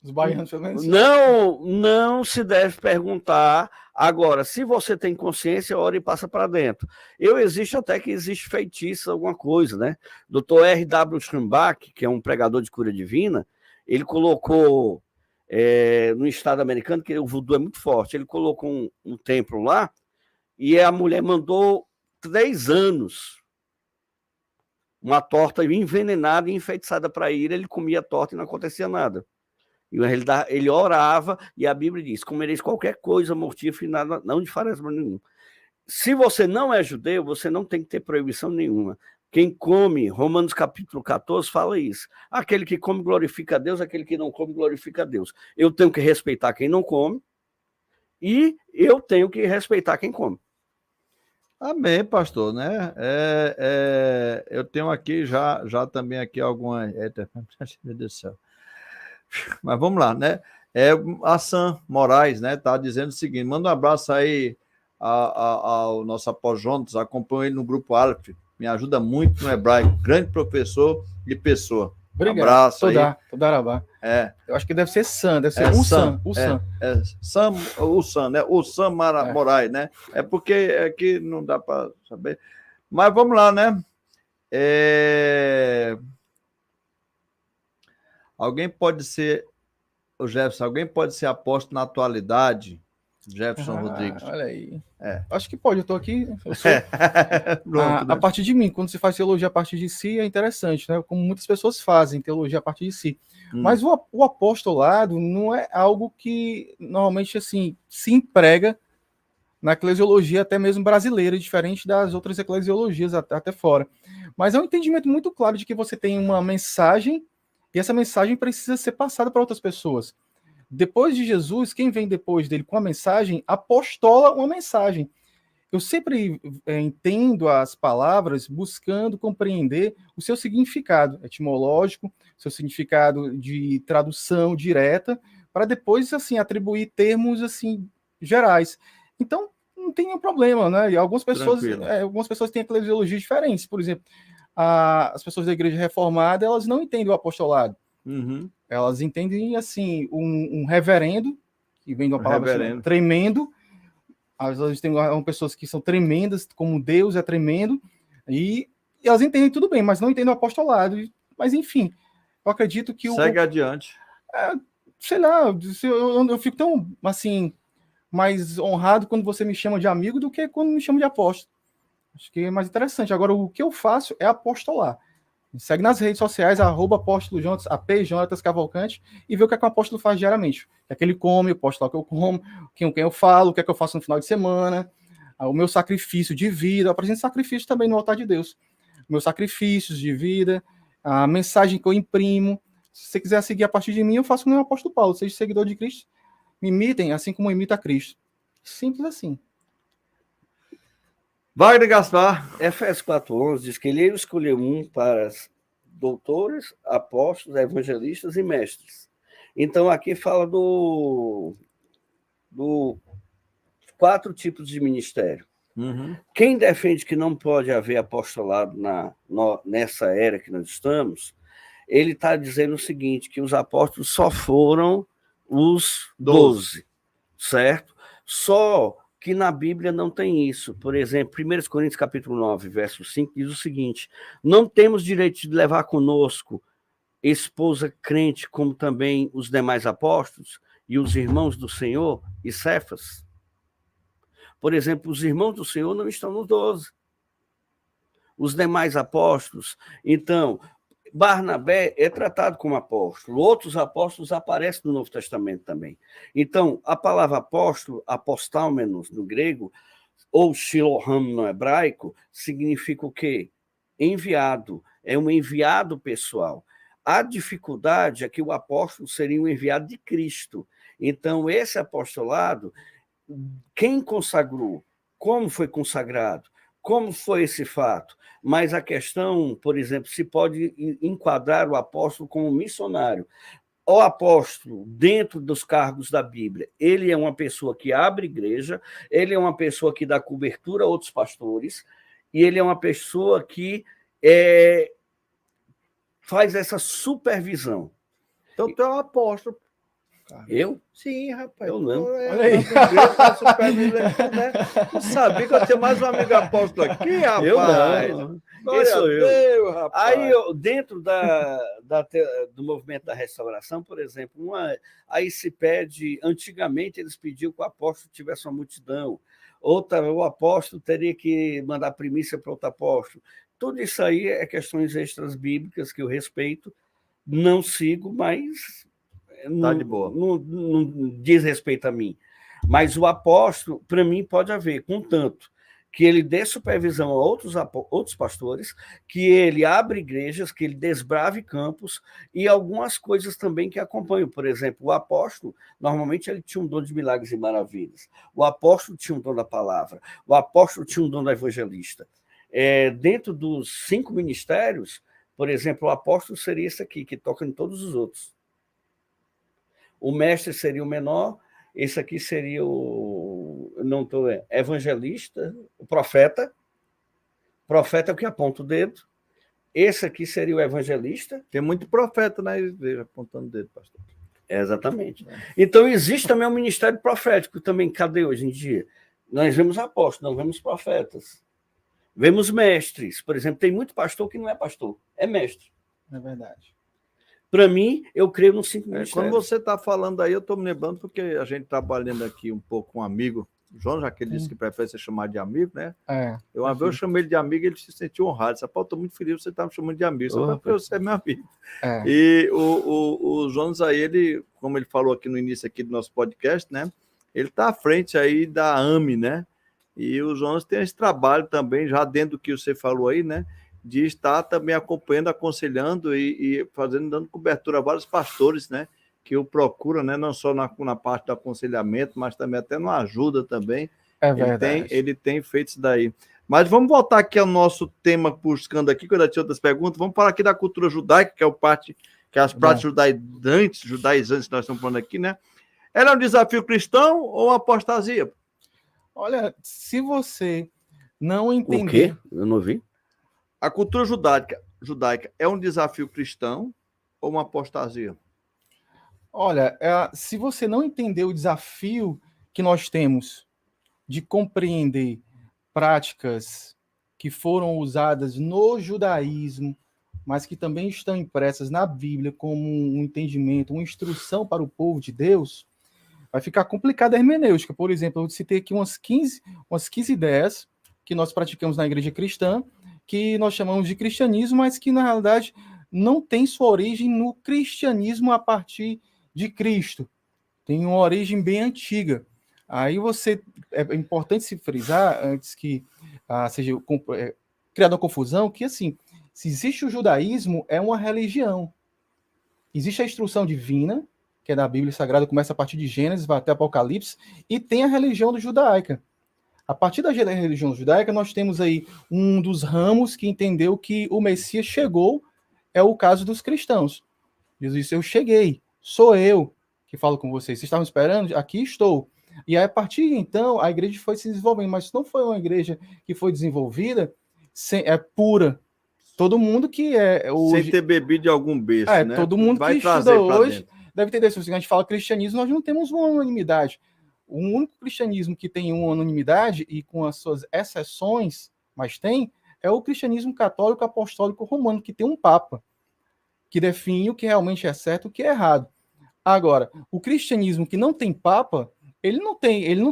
Os baianos, pelo menos. Não se deve perguntar. Agora, se você tem consciência, ora e passa para dentro. Existe até que existe feitiço, alguma coisa, né? Dr. R.W. Schambach, que é um pregador de cura divina, ele colocou no estado americano, que o voodoo é muito forte, ele colocou um templo lá, e a mulher mandou 3 anos uma torta envenenada e enfeitiçada para ele comia a torta e não acontecia nada. E ele orava, e a Bíblia diz, comereis qualquer coisa mortífera e nada, não de farasma nenhum. Se você não é judeu, você não tem que ter proibição nenhuma. Quem come, Romanos capítulo 14 fala isso. Aquele que come glorifica a Deus, aquele que não come glorifica a Deus. Eu tenho que respeitar quem não come e eu tenho que respeitar quem come. Amém, pastor, né? Eu tenho aqui já também aqui algumas... Meu Deus do céu. Mas vamos lá, né? A Sam Moraes, né? Tá dizendo o seguinte, manda um abraço aí ao nosso apóstolo Jonas, acompanho ele no grupo Aleph, me ajuda muito no hebraico, grande professor e pessoa. Obrigado. Abraço aí. Todarabá. Eu acho que deve ser Sam, deve ser o Sam, né? O Sam Moraes, né? É porque aqui não dá para saber. Mas vamos lá, né? Alguém pode ser, o Jefferson, alguém pode ser apóstolo na atualidade? Jefferson Rodrigues. Olha aí. Acho que pode, eu estou aqui. Eu sou... Pronto, né? A partir de mim, quando se faz teologia a partir de si, é interessante, né? Como muitas pessoas fazem teologia a partir de si. Mas o apostolado não é algo que normalmente assim se emprega na eclesiologia, até mesmo brasileira, diferente das outras eclesiologias até fora. Mas é um entendimento muito claro de que você tem uma mensagem e essa mensagem precisa ser passada para outras pessoas. Depois de Jesus, quem vem depois dele com a mensagem, apostola uma mensagem. Eu sempre entendo as palavras buscando compreender o seu significado etimológico, seu significado de tradução direta, para depois assim atribuir termos assim gerais. Então, não tem nenhum problema, né? E algumas pessoas têm eclesiologias diferentes. Por exemplo, as pessoas da Igreja Reformada, elas não entendem o apostolado. Elas entendem, assim, um reverendo, que vem de uma palavra assim, tremendo. Às vezes tem pessoas que são tremendas, como Deus é tremendo, e elas entendem tudo bem, mas não entendem o apostolado. Mas, enfim, eu acredito que... Segue adiante. Sei lá, eu fico tão, assim, mais honrado quando você me chama de amigo do que quando me chama de apóstolo. Acho que é mais interessante. Agora, o que eu faço é apostolar. Me segue nas redes sociais, @apóstolo Jonas, AP Jonatas Cavalcante, e vê o que é que o apóstolo faz diariamente. O que é que ele come, o apóstolo que eu como, quem eu falo, o que é que eu faço no final de semana, o meu sacrifício de vida. Eu apresento sacrifício também no altar de Deus. Meus sacrifícios de vida, a mensagem que eu imprimo. Se você quiser seguir a partir de mim, eu faço como o apóstolo Paulo. Seja seguidor de Cristo, me imitem assim como imita Cristo. Simples assim. Wagner Gaspar. Efésios 4:11 diz que ele escolheu para doutores, apóstolos, evangelistas e mestres. Então, aqui fala do 4 tipos de ministério. Quem defende que não pode haver apostolado nessa era que nós estamos, ele está dizendo o seguinte, que os apóstolos só foram os 12, certo? Só que na Bíblia não tem isso. Por exemplo, 1 Coríntios capítulo 9, verso 5, diz o seguinte, não temos direito de levar conosco esposa crente, como também os demais apóstolos e os irmãos do Senhor e Cefas. Por exemplo, os irmãos do Senhor não estão nos 12. os demais apóstolos. Então, Barnabé é tratado como apóstolo, outros apóstolos aparecem no Novo Testamento também. Então, a palavra apóstolo, apostálmenos no grego, ou shiloham no hebraico, significa o quê? Enviado, é um enviado pessoal. A dificuldade é que o apóstolo seria um enviado de Cristo. Então, esse apostolado, quem consagrou? Como foi consagrado? Como foi esse fato? Mas a questão, por exemplo, se pode enquadrar o apóstolo como missionário. O apóstolo, dentro dos cargos da Bíblia, ele é uma pessoa que abre igreja, ele é uma pessoa que dá cobertura a outros pastores, e ele é uma pessoa que faz essa supervisão. Então, tu é um apóstolo. Eu? Sim, rapaz. Eu não. Olha aí. Tu sabia que eu tenho mais um amigo apóstolo aqui, rapaz? Eu não. Quem sou eu? Deus, rapaz. Aí, dentro do movimento da restauração, por exemplo, aí se pede, antigamente eles pediam que o apóstolo tivesse uma multidão, o apóstolo teria que mandar primícia para outro apóstolo. Tudo isso aí é questões extras bíblicas que eu respeito, não sigo, mas tá de boa. Não diz respeito a mim. Mas o apóstolo, para mim, pode haver, contanto que ele dê supervisão a outros pastores, que ele abra igrejas, que ele desbrave campos e algumas coisas também que acompanham. Por exemplo, o apóstolo, normalmente ele tinha um dom de milagres e maravilhas. O apóstolo tinha um dom da palavra. O apóstolo tinha um dom da evangelista. Dentro dos 5 ministérios, por exemplo, o apóstolo seria esse aqui, que toca em todos os outros. O mestre seria o menor, esse aqui seria evangelista, o profeta. Profeta é o que aponta o dedo. Esse aqui seria o evangelista. Tem muito profeta na igreja apontando o dedo, pastor. Exatamente. Então, existe também um ministério profético também. Cadê hoje em dia? Nós vemos apóstolos, não vemos profetas. Vemos mestres. Por exemplo, tem muito pastor que não é pastor, é mestre. É verdade. Para mim, eu creio nos 5 ministérios. Quando você está falando aí, eu estou me lembrando, porque a gente trabalhando aqui um pouco com um amigo, João, já que ele disse que prefere ser chamado de amigo, né? Uma vez eu chamei ele de amigo e ele se sentiu honrado. Disse, eu estou muito feliz você está me chamando de amigo, só porque você é meu amigo. E o Jonas aí, ele, como ele falou aqui no início aqui do nosso podcast, né? Ele está à frente aí da AME, né? E o Jonas tem esse trabalho também, já dentro do que você falou aí, né? De estar também acompanhando, aconselhando e dando cobertura a vários pastores, né? Que o procuram, né? Não só na parte do aconselhamento, mas também até na ajuda também. É verdade. Ele tem feito isso daí. Mas vamos voltar aqui ao nosso tema, buscando aqui, quando eu tinha outras perguntas. Vamos falar aqui da cultura judaica, que é as práticas judaizantes que nós estamos falando aqui, né? Ela é um desafio cristão ou uma apostasia? Olha, se você não entender... O quê? Eu não vi. A cultura judaica é um desafio cristão ou uma apostasia? Olha, se você não entender o desafio que nós temos de compreender práticas que foram usadas no judaísmo, mas que também estão impressas na Bíblia como um entendimento, uma instrução para o povo de Deus, vai ficar complicada a hermenêutica. Por exemplo, eu citei aqui umas 15 ideias que nós praticamos na igreja cristã, que nós chamamos de cristianismo, mas que, na realidade, não tem sua origem no cristianismo a partir de Cristo. Tem uma origem bem antiga. Aí é importante se frisar, antes que seja criada uma confusão, que, assim, se existe o judaísmo, é uma religião. Existe a instrução divina, que é da Bíblia Sagrada, começa a partir de Gênesis, vai até Apocalipse, e tem a religião judaica. A partir da religião judaica, nós temos aí um dos ramos que entendeu que o Messias chegou, é o caso dos cristãos. Jesus disse, eu cheguei, sou eu que falo com vocês. Vocês estavam esperando? Aqui estou. E aí, a partir de então, a igreja foi se desenvolvendo, mas não foi uma igreja que foi desenvolvida pura. Todo mundo que é hoje... Sem ter bebido de algum berço, né? Todo mundo que estuda hoje deve entender. Se a gente fala cristianismo, nós não temos uma unanimidade. O único cristianismo que tem uma unanimidade e com as suas exceções, mas é o cristianismo católico apostólico romano, que tem um papa, que define o que realmente é certo e o que é errado. Agora, o cristianismo que não tem papa, ele não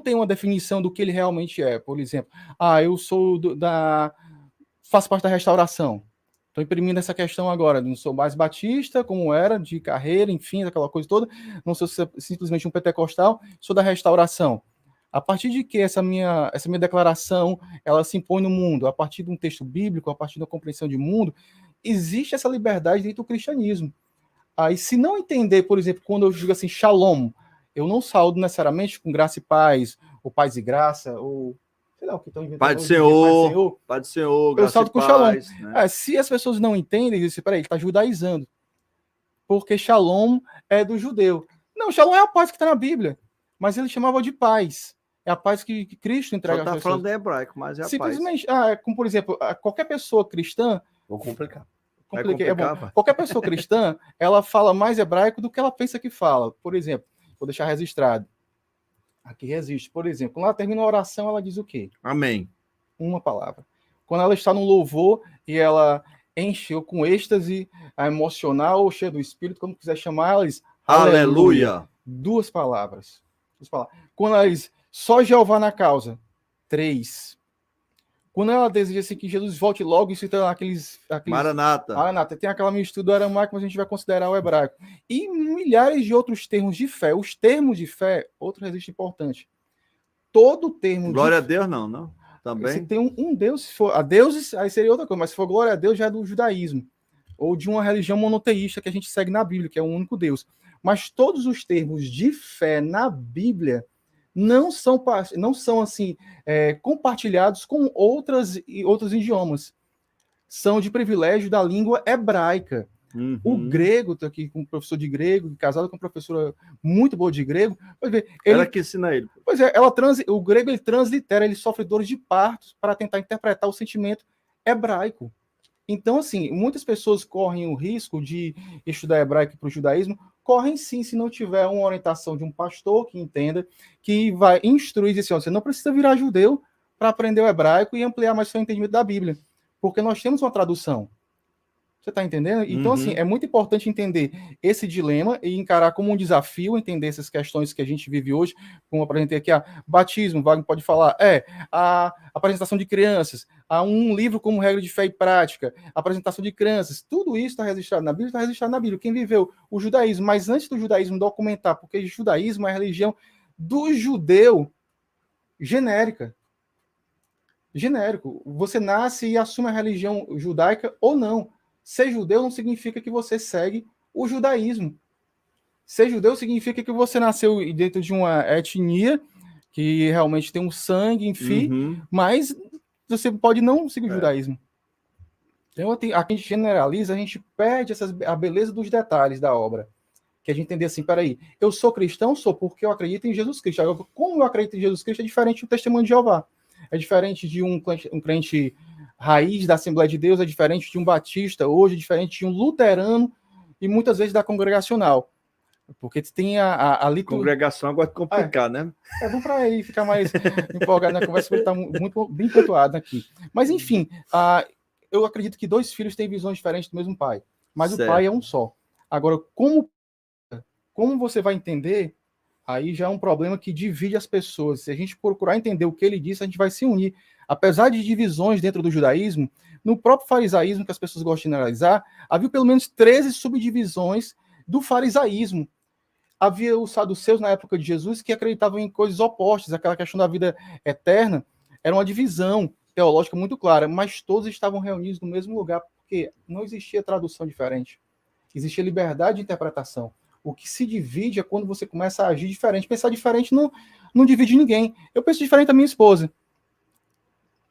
tem uma definição do que ele realmente é. Por exemplo, eu sou faço parte da restauração. Estou imprimindo essa questão agora. Não sou mais batista, como era, de carreira, enfim, aquela coisa toda. Não sou simplesmente um pentecostal, sou da restauração. A partir de que essa minha declaração ela se impõe no mundo? A partir de um texto bíblico, a partir da compreensão de mundo, existe essa liberdade dentro do cristianismo. Aí, se não entender, por exemplo, quando eu digo assim, shalom, eu não saúdo necessariamente com graça e paz, ou paz e graça, ou sei lá o que estão inventando. Pai do Senhor, Pai do Senhor, eu salto com paz, shalom. né? Se as pessoas não entendem, dizem, peraí, ele está judaizando. Porque shalom é do judeu. Não, shalom é a paz que está na Bíblia. Mas ele chamava de paz. É a paz que Cristo entrega às pessoas. Só está falando pessoas. de hebraico, mas é a simplesmente, paz. Como por exemplo, qualquer pessoa cristã... Vou complicar. É bom. Qualquer pessoa cristã, ela fala mais hebraico do que ela pensa que fala. Por exemplo, vou deixar registrado. Aqui resiste. Por exemplo, quando ela termina a oração, ela diz o quê? Amém. Uma palavra. Quando ela está no louvor e ela enche com êxtase emocional ou cheia do Espírito, como quiser chamar, ela diz Aleluia. Duas palavras. Quando ela diz só Jeová na causa, 3. Quando ela deseja assim, que Jesus volte logo, isso então aqueles Maranata. Maranata. Tem aquela mistura do aramaico, mas a gente vai considerar o hebraico. E milhares de outros termos de fé. Os termos de fé, outro registro importante. Todo termo Glória a Deus, não? Também. Se tem um Deus, se for a deuses, aí seria outra coisa, mas se for glória a Deus, já é do judaísmo. Ou de uma religião monoteísta que a gente segue na Bíblia, que é um único Deus. Mas todos os termos de fé na Bíblia não são assim compartilhados com outros idiomas. São de privilégio da língua hebraica. Uhum. O grego, estou aqui com um professor de grego, casado com uma professora muito boa de grego. Ela que ensina ele. Pois é, o grego ele translitera, ele sofre dores de parto para tentar interpretar o sentimento hebraico. Então, assim, muitas pessoas correm o risco de estudar hebraico para o judaísmo, correm sim, se não tiver uma orientação de um pastor que entenda, que vai instruir, assim, você não precisa virar judeu para aprender o hebraico e ampliar mais seu entendimento da Bíblia, porque nós temos uma tradução. Você está entendendo? Então, assim, é muito importante entender esse dilema e encarar como um desafio, entender essas questões que a gente vive hoje, como eu apresentei aqui, batismo, Wagner pode falar, a apresentação de crianças, um livro como regra de fé e prática, apresentação de crianças, tudo isso está registrado na Bíblia, Quem viveu o judaísmo, mas antes do judaísmo documentar, porque o judaísmo é a religião do judeu genérico. Você nasce e assume a religião judaica ou não. Ser judeu não significa que você segue o judaísmo. Ser judeu significa que você nasceu dentro de uma etnia que realmente tem um sangue, enfim, mas você pode não seguir o judaísmo. Então, aqui a gente generaliza, a gente perde a beleza dos detalhes da obra. Que a gente entender assim, peraí, eu sou cristão, sou porque eu acredito em Jesus Cristo. Agora, como eu acredito em Jesus Cristo é diferente do testemunho de Jeová. É diferente de um crente raiz da Assembleia de Deus, é diferente de um batista, hoje é diferente de um luterano e muitas vezes da congregacional. Porque tem a congregação agora de complicar, né? É bom para ele ficar mais empolgado na conversa, porque ele está muito bem pontuado aqui. Mas, enfim, eu acredito que 2 filhos têm visões diferentes do mesmo pai. Mas certo. O pai é um só. Agora, como você vai entender, aí já é um problema que divide as pessoas. Se a gente procurar entender o que ele disse, a gente vai se unir. Apesar de divisões dentro do judaísmo, no próprio farisaísmo, que as pessoas gostam de generalizar, havia pelo menos 13 subdivisões do farisaísmo. Havia os saduceus na época de Jesus que acreditavam em coisas opostas, aquela questão da vida eterna, era uma divisão teológica muito clara, mas todos estavam reunidos no mesmo lugar, porque não existia tradução diferente. Existia liberdade de interpretação. O que se divide é quando você começa a agir diferente. Pensar diferente não divide ninguém. Eu penso diferente da minha esposa.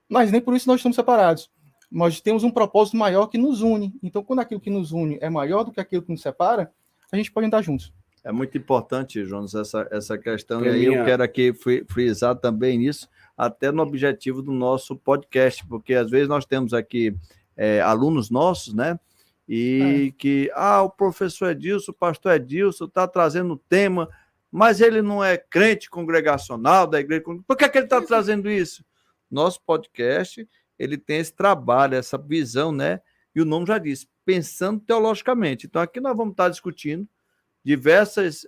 Mas nem por isso nós estamos separados. Nós temos um propósito maior que nos une. Então, quando aquilo que nos une é maior do que aquilo que nos separa, a gente pode andar juntos. É muito importante, Jonas, essa questão. E aí eu quero aqui frisar também nisso, até no objetivo do nosso podcast, porque às vezes nós temos aqui alunos nossos, né? E que, o professor Edilson, o pastor Edilson está trazendo o tema, mas ele não é crente congregacional da igreja. Por que ele está trazendo isso? Nosso podcast, ele tem esse trabalho, essa visão, né? E o nome já diz, pensando teologicamente. Então, aqui nós vamos estar discutindo diversas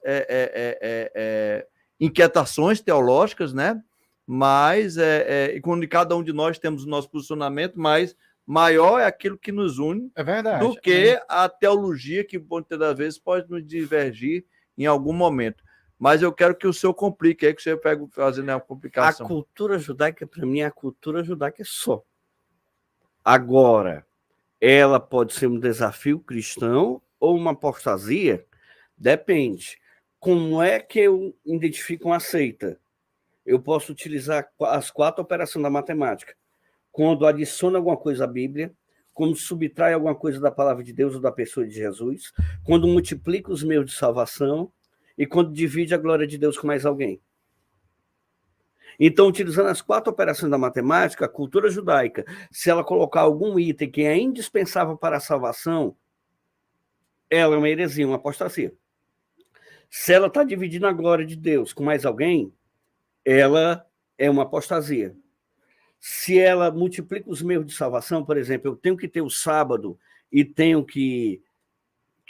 inquietações teológicas, né? Mas, quando cada um de nós temos o nosso posicionamento, mas maior é aquilo que nos une É verdade. do que a teologia, que muitas das vezes pode nos divergir em algum momento. Mas eu quero que o senhor complique aí, que você pega fazendo a complicação. A cultura judaica, para mim, é a cultura judaica só. Agora, ela pode ser um desafio cristão ou uma apostasia? Depende. Como é que eu identifico uma seita? Eu posso utilizar as 4 operações da matemática. Quando adiciona alguma coisa à Bíblia, quando subtrai alguma coisa da palavra de Deus ou da pessoa de Jesus, quando multiplica os meios de salvação e quando divide a glória de Deus com mais alguém. Então, utilizando as 4 operações da matemática, a cultura judaica, se ela colocar algum item que é indispensável para a salvação, ela é uma heresia, uma apostasia. Se ela está dividindo a glória de Deus com mais alguém, ela é uma apostasia. Se ela multiplica os meios de salvação, por exemplo, eu tenho que ter o sábado e tenho que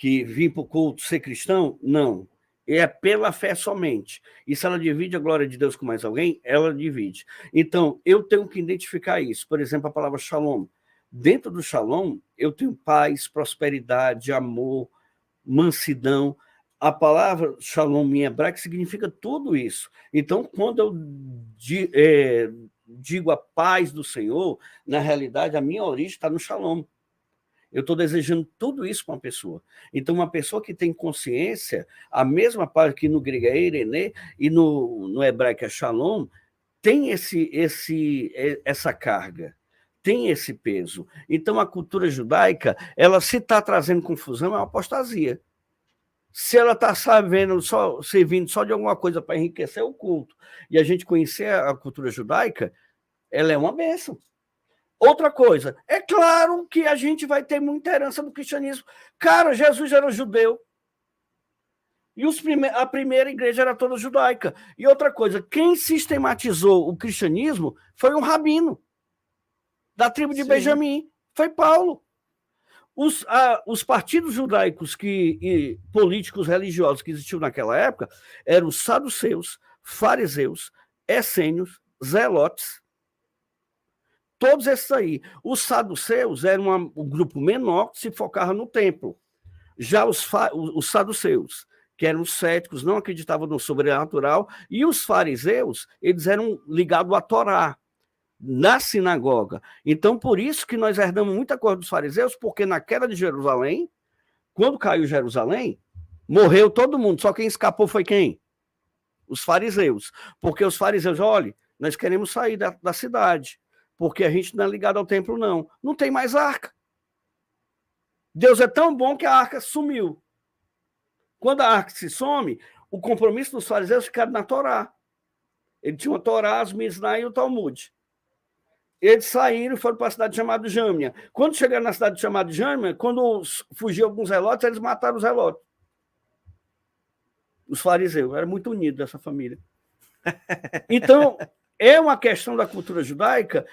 vir para o culto ser cristão? Não. É pela fé somente. E se ela divide a glória de Deus com mais alguém, ela divide. Então, eu tenho que identificar isso. Por exemplo, a palavra shalom. Dentro do shalom, eu tenho paz, prosperidade, amor, mansidão. A palavra shalom em hebraico significa tudo isso. Então, quando eu digo a paz do Senhor, na realidade, a minha origem está no shalom. Eu estou desejando tudo isso para uma pessoa. Então, uma pessoa que tem consciência, a mesma palavra que no grego é eirene e no hebraico é shalom, tem essa carga, tem esse peso. Então, a cultura judaica, ela se está trazendo confusão, é uma apostasia. Se ela está servindo só de alguma coisa para enriquecer o culto, e a gente conhecer a cultura judaica, ela é uma bênção. Outra coisa, é claro que a gente vai ter muita herança do cristianismo. Cara, Jesus era judeu. E a primeira igreja era toda judaica. E outra coisa, quem sistematizou o cristianismo foi um rabino da tribo de Benjamim. Foi Paulo. Os partidos judaicos políticos religiosos que existiam naquela época eram os saduceus, fariseus, essênios, zelotes. Todos esses aí. Os saduceus eram um grupo menor que se focava no templo. Já os saduceus, que eram céticos, não acreditavam no sobrenatural, e os fariseus, eles eram ligados à Torá, na sinagoga. Então, por isso que nós herdamos muita coisa dos fariseus, porque na queda de Jerusalém, quando caiu Jerusalém, morreu todo mundo, só quem escapou foi quem? Os fariseus. Porque os fariseus, olha, nós queremos sair da cidade, porque a gente não é ligado ao templo, não. Não tem mais arca. Deus é tão bom que a arca sumiu. Quando a arca se some, o compromisso dos fariseus ficaram na Torá. Ele tinha a Torá, as Misná e o Talmud. Eles saíram e foram para a cidade chamada Jâmnia. Quando chegaram na cidade chamada Jâmnia, quando fugiu alguns zelotes, eles mataram os zelotes. Os fariseus. Era muito unido essa família. Então, é uma questão da cultura judaica.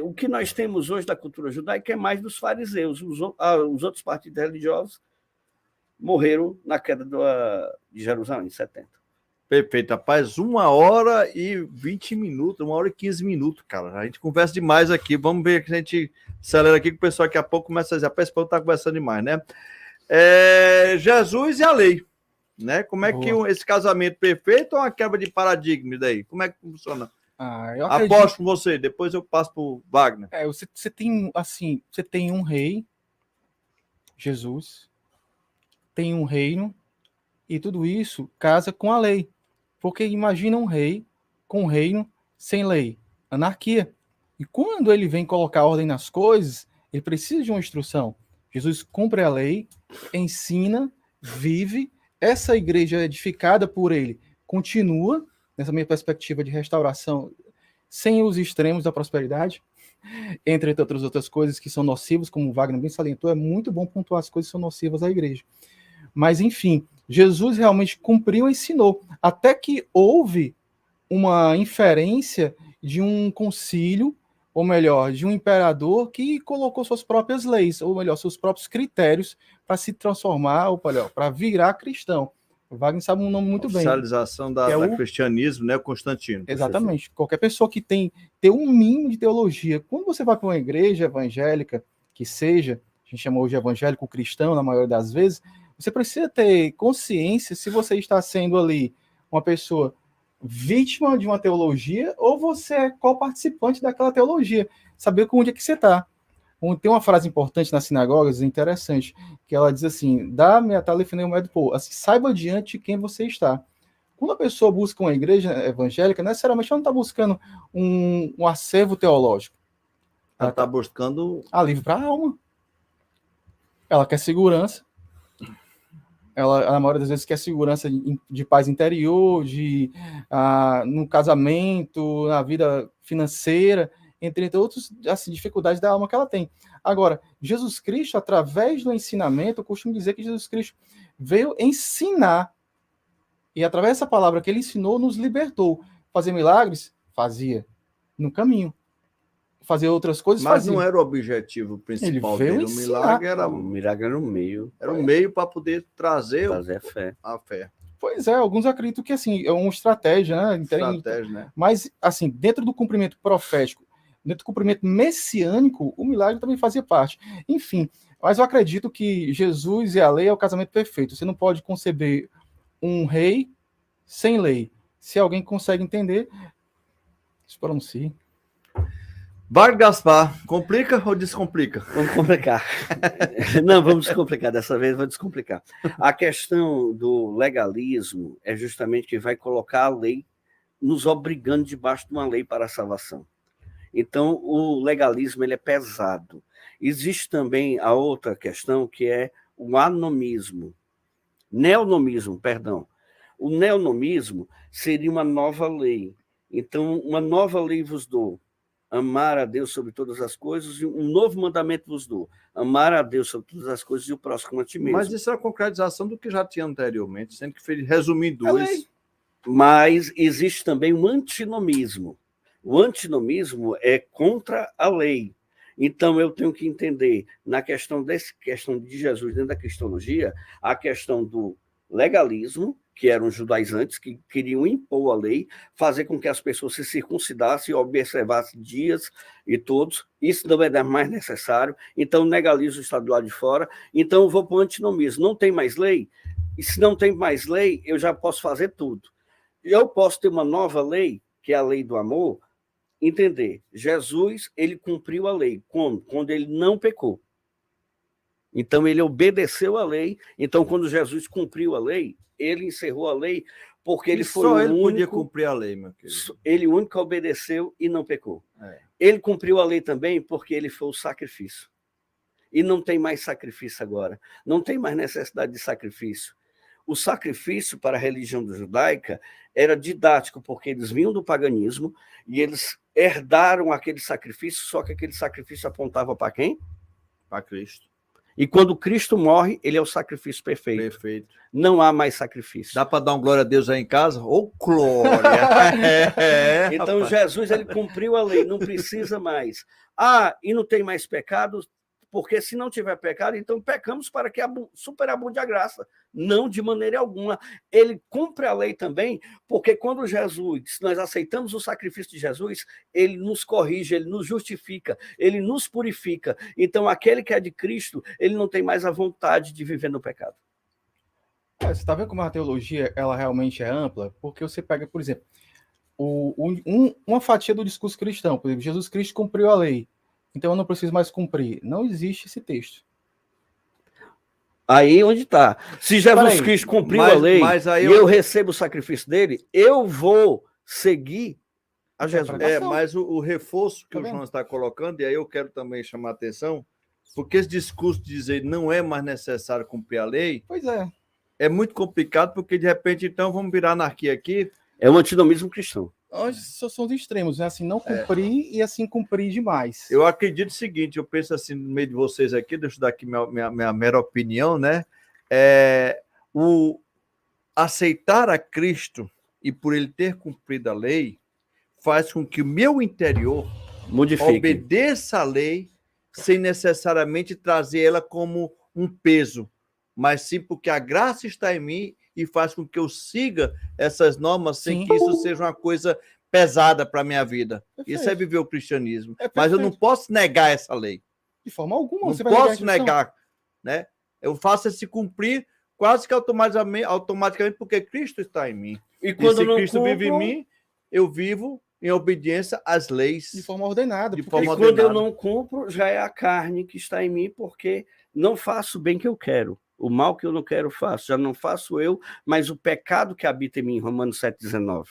O que nós temos hoje da cultura judaica é mais dos fariseus. Os outros partidos religiosos morreram na queda de Jerusalém, em 70. Perfeito, rapaz. 1h20, 1h15, cara. A gente conversa demais aqui. Vamos ver que a gente acelera aqui, que o pessoal daqui a pouco começa a dizer, rapaz, esse povo tá conversando demais, né? Jesus e a lei, né? Como é que esse casamento perfeito ou uma quebra de paradigma daí? Como é que funciona? Eu acredito... Aposto com você, depois eu passo pro Wagner. Você tem um rei, Jesus, tem um reino, e tudo isso casa com a lei. Porque imagina um rei com um reino sem lei, anarquia. E quando ele vem colocar ordem nas coisas, ele precisa de uma instrução. Jesus cumpre a lei, ensina, vive. Essa igreja edificada por ele continua, nessa minha perspectiva de restauração, sem os extremos da prosperidade, entre outras coisas que são nocivas, como o Wagner bem salientou, é muito bom pontuar as coisas que são nocivas à igreja. Mas, enfim, Jesus realmente cumpriu e ensinou, até que houve uma inferência de um concílio, ou melhor, de um imperador que colocou suas próprias leis, ou melhor, seus próprios critérios para se transformar, ou melhor, para virar cristão. O Wagner sabe um nome muito bem. Oficialização da cristianismo, né? Constantino. Exatamente. Qualquer pessoa que tem um mínimo de teologia. Quando você vai para uma igreja evangélica, que seja, a gente chama hoje de evangélico cristão, na maioria das vezes, você precisa ter consciência se você está sendo ali uma pessoa vítima de uma teologia ou você é co-participante daquela teologia. Saber onde é que você está. Tem uma frase importante nas sinagogas, interessante, que ela diz assim, dá-me a talefneu medo pô, assim, saiba diante de quem você está. Quando a pessoa busca uma igreja evangélica, necessariamente ela não está buscando um acervo teológico. Ela está buscando alívio para a alma. Ela quer segurança. Ela, na maioria das vezes, quer segurança de paz interior, no casamento, na vida financeira, entre outras assim, dificuldades da alma que ela tem. Agora, Jesus Cristo, através do ensinamento, eu costumo dizer que Jesus Cristo veio ensinar, e através dessa palavra que ele ensinou, nos libertou. Fazer milagres? Fazia. No caminho. Fazer outras coisas? Mas fazia. Não era o objetivo principal dele. O milagre era o meio. Era um meio para poder trazer a fé. Pois é, alguns acreditam que assim, é uma estratégia, né? Né? Mas, assim, dentro do cumprimento profético, dentro do cumprimento messiânico, o milagre também fazia parte. Enfim, mas eu acredito que Jesus e a lei é o casamento perfeito. Você não pode conceber um rei sem lei. Se alguém consegue entender, se pronuncie. Wagner Gaspar, complica ou descomplica? Vamos complicar. Não, vamos descomplicar. Dessa vez vou descomplicar. A questão do legalismo é justamente que vai colocar a lei nos obrigando debaixo de uma lei para a salvação. Então, o legalismo ele é pesado. Existe também a outra questão, que é o anomismo. Neonomismo, perdão. O neonomismo seria uma nova lei. Então, uma nova lei vos dou. Amar a Deus sobre todas as coisas, e um novo mandamento vos dou. Amar a Deus sobre todas as coisas e o próximo a ti mesmo. Mas isso é a concretização do que já tinha anteriormente, sendo que foi resumido em dois. Mas existe também um antinomismo. O antinomismo é contra a lei. Então, eu tenho que entender, na questão de Jesus dentro da cristologia, a questão do legalismo, que eram os judaizantes, que queriam impor a lei, fazer com que as pessoas se circuncidassem e observassem dias e todos. Isso não é mais necessário. Então, o legalismo está do lado de fora. Então, eu vou para o antinomismo. Não tem mais lei? E se não tem mais lei, eu já posso fazer tudo. Eu posso ter uma nova lei, que é a lei do amor. Entender, Jesus, ele cumpriu a lei. Quando ele não pecou. Então, ele obedeceu a lei. Então, quando Jesus cumpriu a lei, ele encerrou a lei, porque ele foi o único... podia cumprir a lei, meu querido. Ele o único que obedeceu e não pecou. Ele cumpriu a lei também porque ele foi o sacrifício. E não tem mais sacrifício agora. Não tem mais necessidade de sacrifício. O sacrifício para a religião judaica era didático, porque eles vinham do paganismo e eles herdaram aquele sacrifício, só que aquele sacrifício apontava para quem? Para Cristo. E quando Cristo morre, ele é o sacrifício perfeito. Perfeito. Não há mais sacrifício. Dá para dar um glória a Deus aí em casa? Ô, glória! Então, rapaz. Jesus, ele cumpriu a lei, não precisa mais. E não tem mais pecado, porque se não tiver pecado, então pecamos para que superabunde a graça. Não de maneira alguma. Ele cumpre a lei também, porque quando Jesus, nós aceitamos o sacrifício de Jesus, ele nos corrige, ele nos justifica, ele nos purifica. Então, aquele que é de Cristo, ele não tem mais a vontade de viver no pecado. Você está vendo como a teologia ela realmente é ampla? Porque você pega, por exemplo, uma fatia do discurso cristão. Por exemplo, Jesus Cristo cumpriu a lei, então eu não preciso mais cumprir. Não existe esse texto. Aí onde está. Se Jesus Cristo cumpriu a lei e eu recebo o sacrifício dele, eu vou seguir a Jesus. Mas o reforço que o João está colocando, e aí eu quero também chamar a atenção, porque esse discurso de dizer não é mais necessário cumprir a lei, é muito complicado, porque de repente, então, vamos virar anarquia aqui. É um antinomismo cristão. Hoje só são os extremos, né? Assim, não cumprir e assim cumprir demais. Eu acredito o seguinte, eu penso assim no meio de vocês aqui, deixa eu dar aqui minha mera opinião, né? O aceitar a Cristo e por ele ter cumprido a lei faz com que o meu interior obedeça a lei sem necessariamente trazer ela como um peso, mas sim porque a graça está em mim e faz com que eu siga essas normas sem Sim. que isso seja uma coisa pesada para a minha vida. Perfeito. Isso é viver o cristianismo. É Mas eu não perfeito. posso negar essa lei. De forma alguma. Não Você vai negar a posso instrução. negar, né? Eu faço esse cumprir quase que automaticamente porque Cristo está em mim. E E quando se não Cristo vive em cumpro, mim, eu vivo em obediência às leis. De forma ordenada. De porque forma e quando eu ordenada. não cumpro, já é a carne que está em mim, porque não faço o bem que eu quero. O mal que eu não quero faço. Já não faço eu, mas o pecado que habita em mim, Romanos 7,19.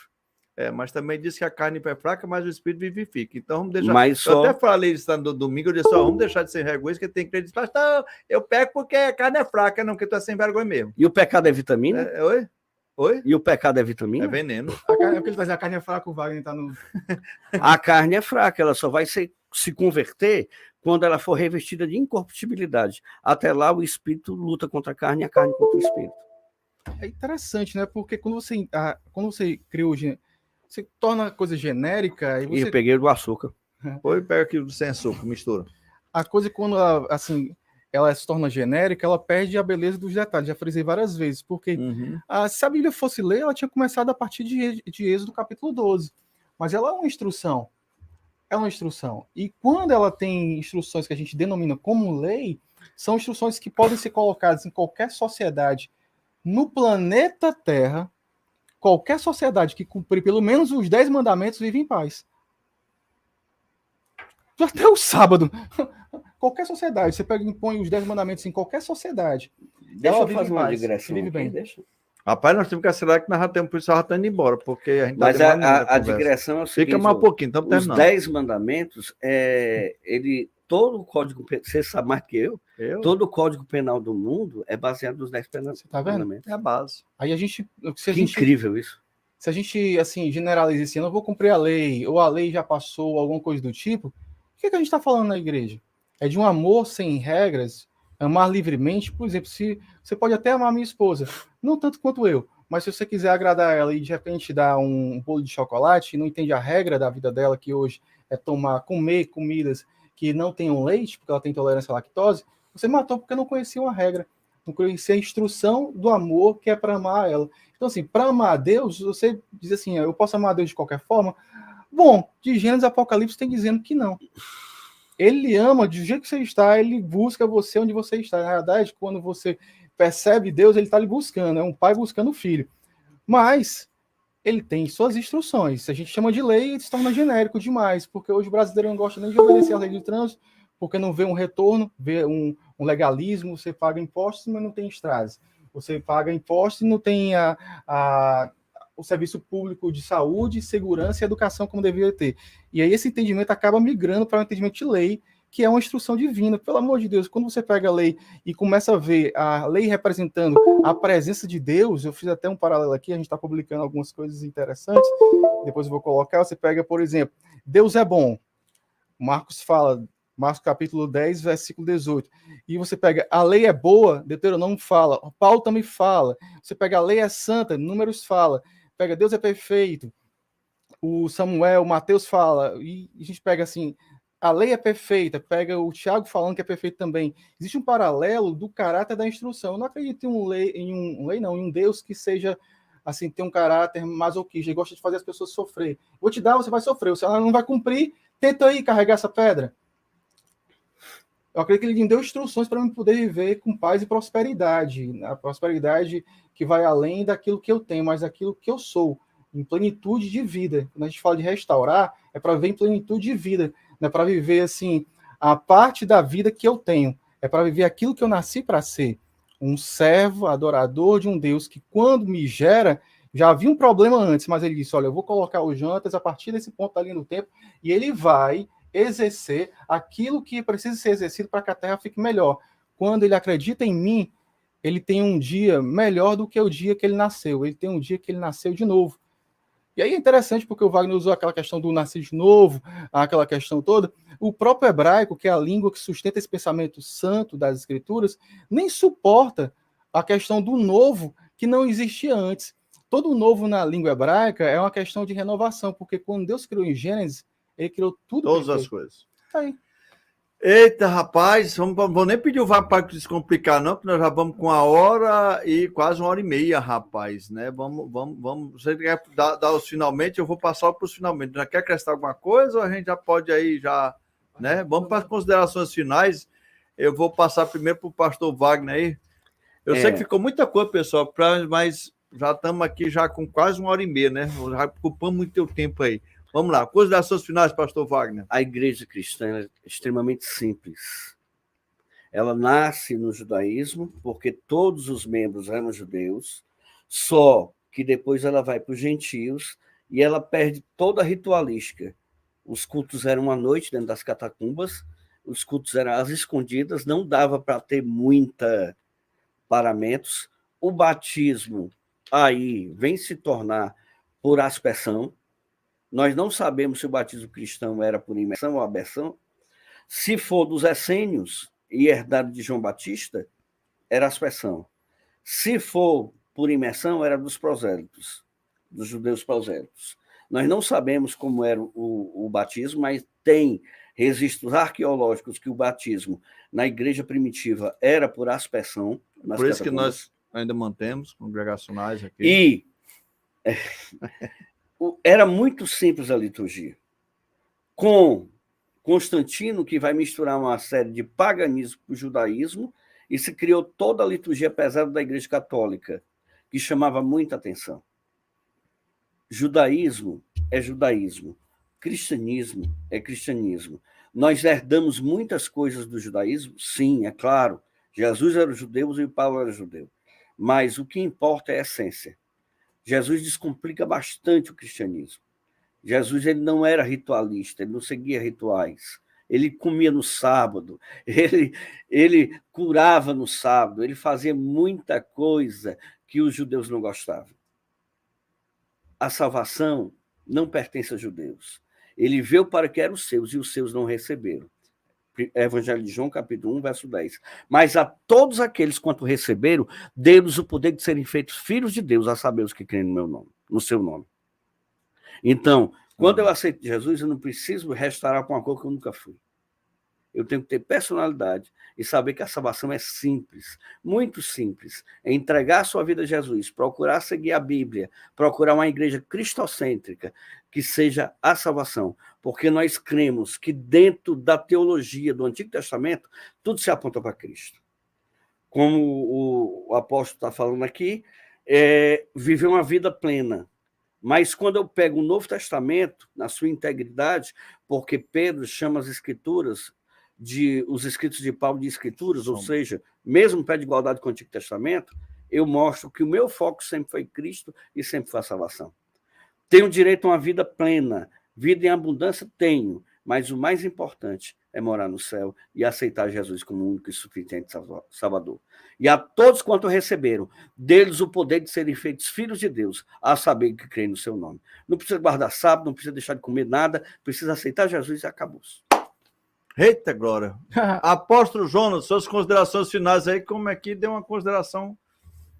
Mas também diz que a carne é fraca, mas o espírito vivifica. Então vamos deixar. Mas só... Eu até falei isso no domingo, eu disse, vamos deixar de ser vergonha, que tem que dizer, pastor, eu peco porque a carne é fraca, não, porque tu é sem vergonha mesmo. E o pecado é vitamina? Oi? Oi? E o pecado é vitamina? É veneno. É porque ele está dizendo, a carne é fraca, o Wagner está no... A carne é fraca, ela só vai se converter quando ela for revestida de incorruptibilidade. Até lá, o espírito luta contra a carne e a carne contra o espírito. É interessante, né? Porque quando você cria você torna a coisa genérica e E você... eu peguei do açúcar. Oi, pega aquilo sem açúcar, mistura. A coisa, quando ela se torna genérica, ela perde a beleza dos detalhes. Já frisei várias vezes, porque se a Bíblia fosse ler, ela tinha começado a partir de Êxodo capítulo 12. Mas ela é uma instrução. É uma instrução. E quando ela tem instruções que a gente denomina como lei, são instruções que podem ser colocadas em qualquer sociedade no planeta Terra. Qualquer sociedade que cumprir pelo menos os 10 mandamentos vive em paz. Até o sábado. Qualquer sociedade, você pega e impõe os 10 mandamentos em qualquer sociedade. Deixa Ela eu vive fazer em uma paz, digressão vive aqui, bem. deixa. Rapaz, nós temos que acelerar que nós já temos, por isso já estamos indo embora, porque a gente Mas demorando muito a conversa. digressão é o seguinte, Fica mais um pouquinho, estamos os terminando. 10 mandamentos, todo o código, você sabe mais que eu, todo o código penal do mundo é baseado nos 10 Você tá vendo? mandamentos. É a base. Aí a gente... Incrível isso. Se a gente, assim, generaliza assim, eu não vou cumprir a lei, ou a lei já passou, alguma coisa do tipo, o que a gente está falando na igreja? É de um amor sem regras, amar livremente. Por exemplo, se você pode até amar minha esposa, não tanto quanto eu, mas se você quiser agradar ela e de repente dar um bolo de chocolate e não entende a regra da vida dela, que hoje é comer comidas que não tenham leite, porque ela tem intolerância à lactose, você matou porque não conhecia uma regra, não conhecia a instrução do amor que é para amar ela. Então, assim, para amar a Deus, você diz assim, eu posso amar a Deus de qualquer forma? Bom, de Gênesis e Apocalipse tem dizendo que não. Ele ama do jeito que você está, ele busca você onde você está. Na verdade, quando você percebe Deus, ele está lhe buscando, é um pai buscando o filho. Mas ele tem suas instruções. A gente chama de lei e se torna genérico demais, porque hoje o brasileiro não gosta nem de obedecer a lei de trânsito, porque não vê um retorno, vê um legalismo, você paga impostos, mas não tem estradas. Você paga impostos e não tem o serviço público de saúde, segurança e educação como deveria ter. E aí esse entendimento acaba migrando para um entendimento de lei, que é uma instrução divina. Pelo amor de Deus, quando você pega a lei e começa a ver a lei representando a presença de Deus, eu fiz até um paralelo aqui, a gente está publicando algumas coisas interessantes, depois eu vou colocar, você pega, por exemplo, Deus é bom. Marcos capítulo 10, versículo 18. E você pega, a lei é boa, Deuteronômio fala, Paulo também fala. Você pega, a lei é santa, Números fala. Pega, Deus é perfeito. O Samuel, Mateus fala. E a gente pega assim, a lei é perfeita. Pega o Tiago falando que é perfeito também. Existe um paralelo do caráter da instrução. Eu não acredito em um Deus que seja assim, tem um caráter masoquista, ele gosta de fazer as pessoas sofrer. Vou te dar, você vai sofrer. Se ela não vai cumprir, tenta aí carregar essa pedra. Eu acredito que ele me deu instruções para eu poder viver com paz e prosperidade. A prosperidade que vai além daquilo que eu tenho, mas daquilo que eu sou, em plenitude de vida. Quando a gente fala de restaurar, é para viver em plenitude de vida. Não é para viver assim, a parte da vida que eu tenho. É para viver aquilo que eu nasci para ser. Um servo, adorador de um Deus que, quando me gera, já havia um problema antes, mas ele disse, olha, eu vou colocar os jantas a partir desse ponto da linha do tempo, e ele vai exercer aquilo que precisa ser exercido para que a Terra fique melhor. Quando ele acredita em mim, ele tem um dia melhor do que o dia que ele nasceu. Ele tem um dia que ele nasceu de novo. E aí é interessante porque o Wagner usou aquela questão do nascer de novo, aquela questão toda. O próprio hebraico, que é a língua que sustenta esse pensamento santo das Escrituras, nem suporta a questão do novo que não existia antes. Todo novo na língua hebraica é uma questão de renovação, porque quando Deus criou em Gênesis, ele criou tudo Todas perfeito. as coisas. Tá aí. Eita, rapaz, vou nem pedir o VAR para descomplicar, não, porque nós já vamos com 1h e quase 1h30, rapaz, né? Vamos. Você quer dar os finalmente, eu vou passar para os finalmente. Já quer acrescentar alguma coisa ou a gente já pode aí, já, né? Vamos para as considerações finais. Eu vou passar primeiro para o pastor Wagner aí. Eu sei que ficou muita coisa, pessoal, mas já estamos aqui já com quase 1h30, né? Já ocupamos muito teu tempo aí. Vamos lá, considerações finais, pastor Wagner. A igreja cristã é extremamente simples. Ela nasce no judaísmo, porque todos os membros eram judeus, só que depois ela vai para os gentios e ela perde toda a ritualística. Os cultos eram à noite dentro das catacumbas, os cultos eram às escondidas, não dava para ter muita paramentos. O batismo aí vem se tornar por aspersão. Nós não sabemos se o batismo cristão era por imersão ou aberção. Se for dos essênios e herdado de João Batista, era aspersão. Se for por imersão, era dos prosélitos, dos judeus prosélitos. Nós não sabemos como era o batismo, mas tem registros arqueológicos que o batismo na igreja primitiva era por aspersão. Por isso que nós ainda mantemos congregacionais aqui. E era muito simples a liturgia. Com Constantino, que vai misturar uma série de paganismo com judaísmo, e se criou toda a liturgia pesada da Igreja Católica, que chamava muita atenção. Judaísmo é judaísmo, cristianismo é cristianismo. Nós herdamos muitas coisas do judaísmo, sim, é claro. Jesus era judeu e Paulo era judeu. Mas o que importa é a essência. Jesus descomplica bastante o cristianismo. Jesus ele não era ritualista, ele não seguia rituais. Ele comia no sábado, ele curava no sábado, ele fazia muita coisa que os judeus não gostavam. A salvação não pertence aos judeus. Ele veio para que eram os seus e os seus não receberam. Evangelho de João, capítulo 1, verso 10. Mas a todos aqueles quanto receberam, deu-lhes o poder de serem feitos filhos de Deus, a saber os que creem no meu nome, no seu nome. Então, quando eu aceito Jesus, eu não preciso restaurar com uma coisa que eu nunca fui. Eu tenho que ter personalidade e saber que a salvação é simples, muito simples. É entregar a sua vida a Jesus, procurar seguir a Bíblia, procurar uma igreja cristocêntrica que seja a salvação. Porque nós cremos que dentro da teologia do Antigo Testamento, tudo se aponta para Cristo. Como o apóstolo está falando aqui, viver uma vida plena. Mas quando eu pego o Novo Testamento, na sua integridade, porque Pedro chama as Escrituras, os escritos de Paulo de Escrituras, ou seja, mesmo pé de igualdade com o Antigo Testamento, eu mostro que o meu foco sempre foi Cristo e sempre foi a salvação. Tenho direito a uma vida plena, vida em abundância tenho, mas o mais importante é morar no céu e aceitar Jesus como o único e suficiente Salvador. E a todos quanto receberam, deles o poder de serem feitos filhos de Deus, a saber que creem no seu nome. Não precisa guardar sábado, não precisa deixar de comer nada, precisa aceitar Jesus e acabou-se. Eita, glória. Apóstolo Jonas, suas considerações finais aí, como é que deu uma consideração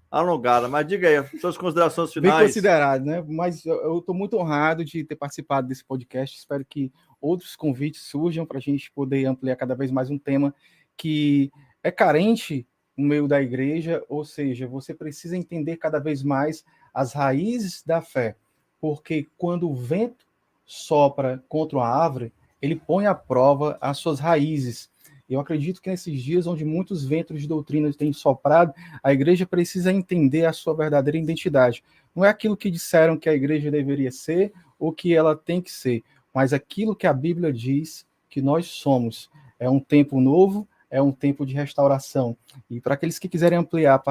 alongada, mas diga aí, suas considerações finais. Bem considerado, né? Mas eu estou muito honrado de ter participado desse podcast, espero que outros convites surjam para a gente poder ampliar cada vez mais um tema que é carente no meio da igreja, ou seja, você precisa entender cada vez mais as raízes da fé, porque quando o vento sopra contra uma árvore, ele põe à prova as suas raízes. Eu acredito que nesses dias onde muitos ventos de doutrina têm soprado, a igreja precisa entender a sua verdadeira identidade. Não é aquilo que disseram que a igreja deveria ser ou que ela tem que ser, mas aquilo que a Bíblia diz que nós somos. É um tempo novo, é um tempo de restauração. E para aqueles que quiserem ampliar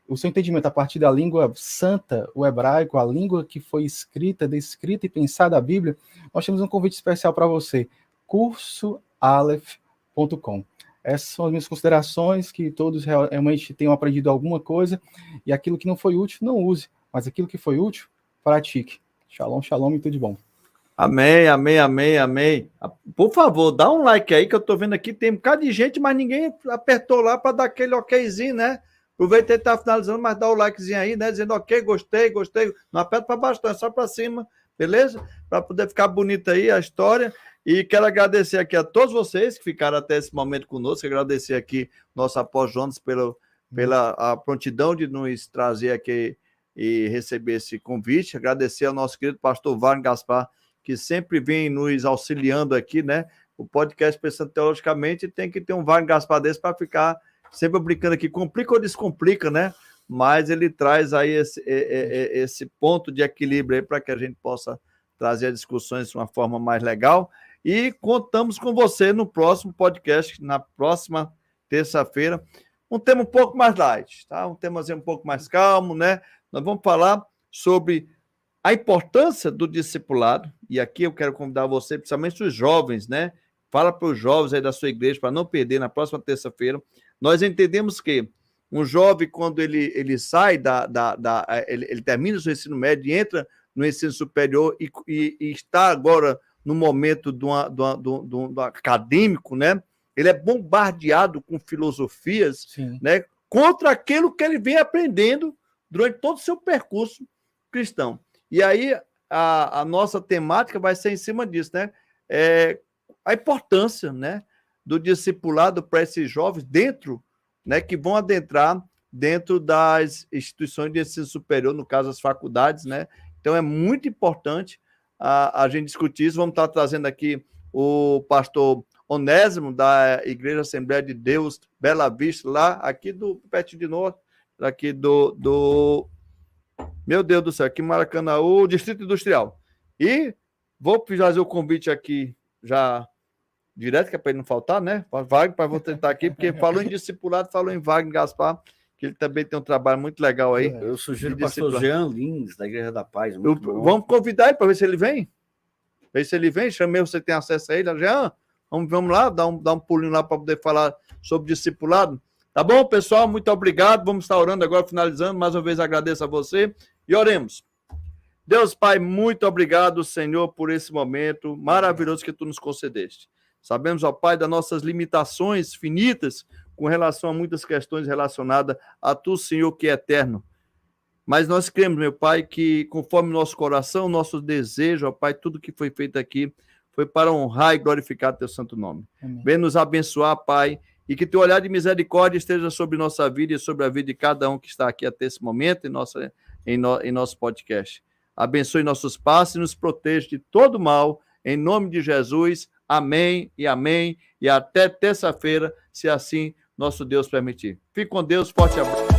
o seu entendimento a partir da língua santa, o hebraico, a língua que foi escrita, descrita e pensada a Bíblia, nós temos um convite especial para você, cursoaleph.com. Essas são as minhas considerações, que todos realmente tenham aprendido alguma coisa, e aquilo que não foi útil, não use, mas aquilo que foi útil, pratique. Shalom, shalom e tudo de bom. Amém, amém, amém, amém. Por favor, dá um like aí, que eu tô vendo aqui, tem um bocado de gente, mas ninguém apertou lá para dar aquele okzinho, né? Aproveitei que tá finalizando, mas dá o likezinho aí, né? Dizendo ok, gostei. Não aperta para baixo, é só para cima, beleza? Para poder ficar bonita aí a história. E quero agradecer aqui a todos vocês que ficaram até esse momento conosco, agradecer aqui nosso apóstolo Jonas pela a prontidão de nos trazer aqui e receber esse convite, agradecer ao nosso querido pastor Wagner Gaspar, que sempre vem nos auxiliando aqui, né? O podcast Pensando Teologicamente tem que ter um Wagner Gaspar desse para ficar sempre brincando aqui, complica ou descomplica, né? Mas ele traz aí esse ponto de equilíbrio aí para que a gente possa trazer as discussões de uma forma mais legal. E contamos com você no próximo podcast, na próxima terça-feira. Um tema um pouco mais light, tá? Um temazinho um pouco mais calmo, né? Nós vamos falar sobre a importância do discipulado. E aqui eu quero convidar você, principalmente os jovens, né? Fala para os jovens aí da sua igreja, para não perder na próxima terça-feira. Nós entendemos que um jovem, quando ele sai ele termina o seu ensino médio e entra no ensino superior e está agora no momento do acadêmico, né? Ele é bombardeado com filosofias, né? Contra aquilo que ele vem aprendendo durante todo o seu percurso cristão. E aí a nossa temática vai ser em cima disso, né? A importância, né, do discipulado para esses jovens dentro, né, que vão adentrar dentro das instituições de ensino superior, no caso as faculdades, né? Então é muito importante a gente discutir isso. Vamos estar trazendo aqui o pastor Onésimo, da Igreja Assembleia de Deus, Bela Vista, lá aqui do perto de nós, aqui do meu Deus do céu, aqui em Maracanã, o Distrito Industrial. E vou fazer o convite aqui já direto, que é para ele não faltar, né? Wagner, para vou tentar aqui, porque falou em discipulado, falou em Wagner Gaspar, que ele também tem um trabalho muito legal aí. Eu sugiro o pastor Jean Lins, da Igreja da Paz. Vamos convidar ele para ver se ele vem. Ver se ele vem, chamei, você tem acesso a ele, Jean. Vamos lá, dar um pulinho lá para poder falar sobre discipulado. Tá bom, pessoal? Muito obrigado. Vamos estar orando agora, finalizando. Mais uma vez agradeço a você e oremos. Deus Pai, muito obrigado, Senhor, por esse momento maravilhoso que Tu nos concedeste. Sabemos, ó Pai, das nossas limitações finitas com relação a muitas questões relacionadas a Tu, Senhor, que é eterno. Mas nós cremos, meu Pai, que conforme nosso coração, nosso desejo, ó Pai, tudo que foi feito aqui foi para honrar e glorificar Teu santo nome. Amém. Vem nos abençoar, Pai, e que Teu olhar de misericórdia esteja sobre nossa vida e sobre a vida de cada um que está aqui até esse momento em nosso podcast. Abençoe nossos passos e nos proteja de todo mal, em nome de Jesus. Amém e amém. E até terça-feira, se assim nosso Deus permitir. Fique com Deus, forte abraço.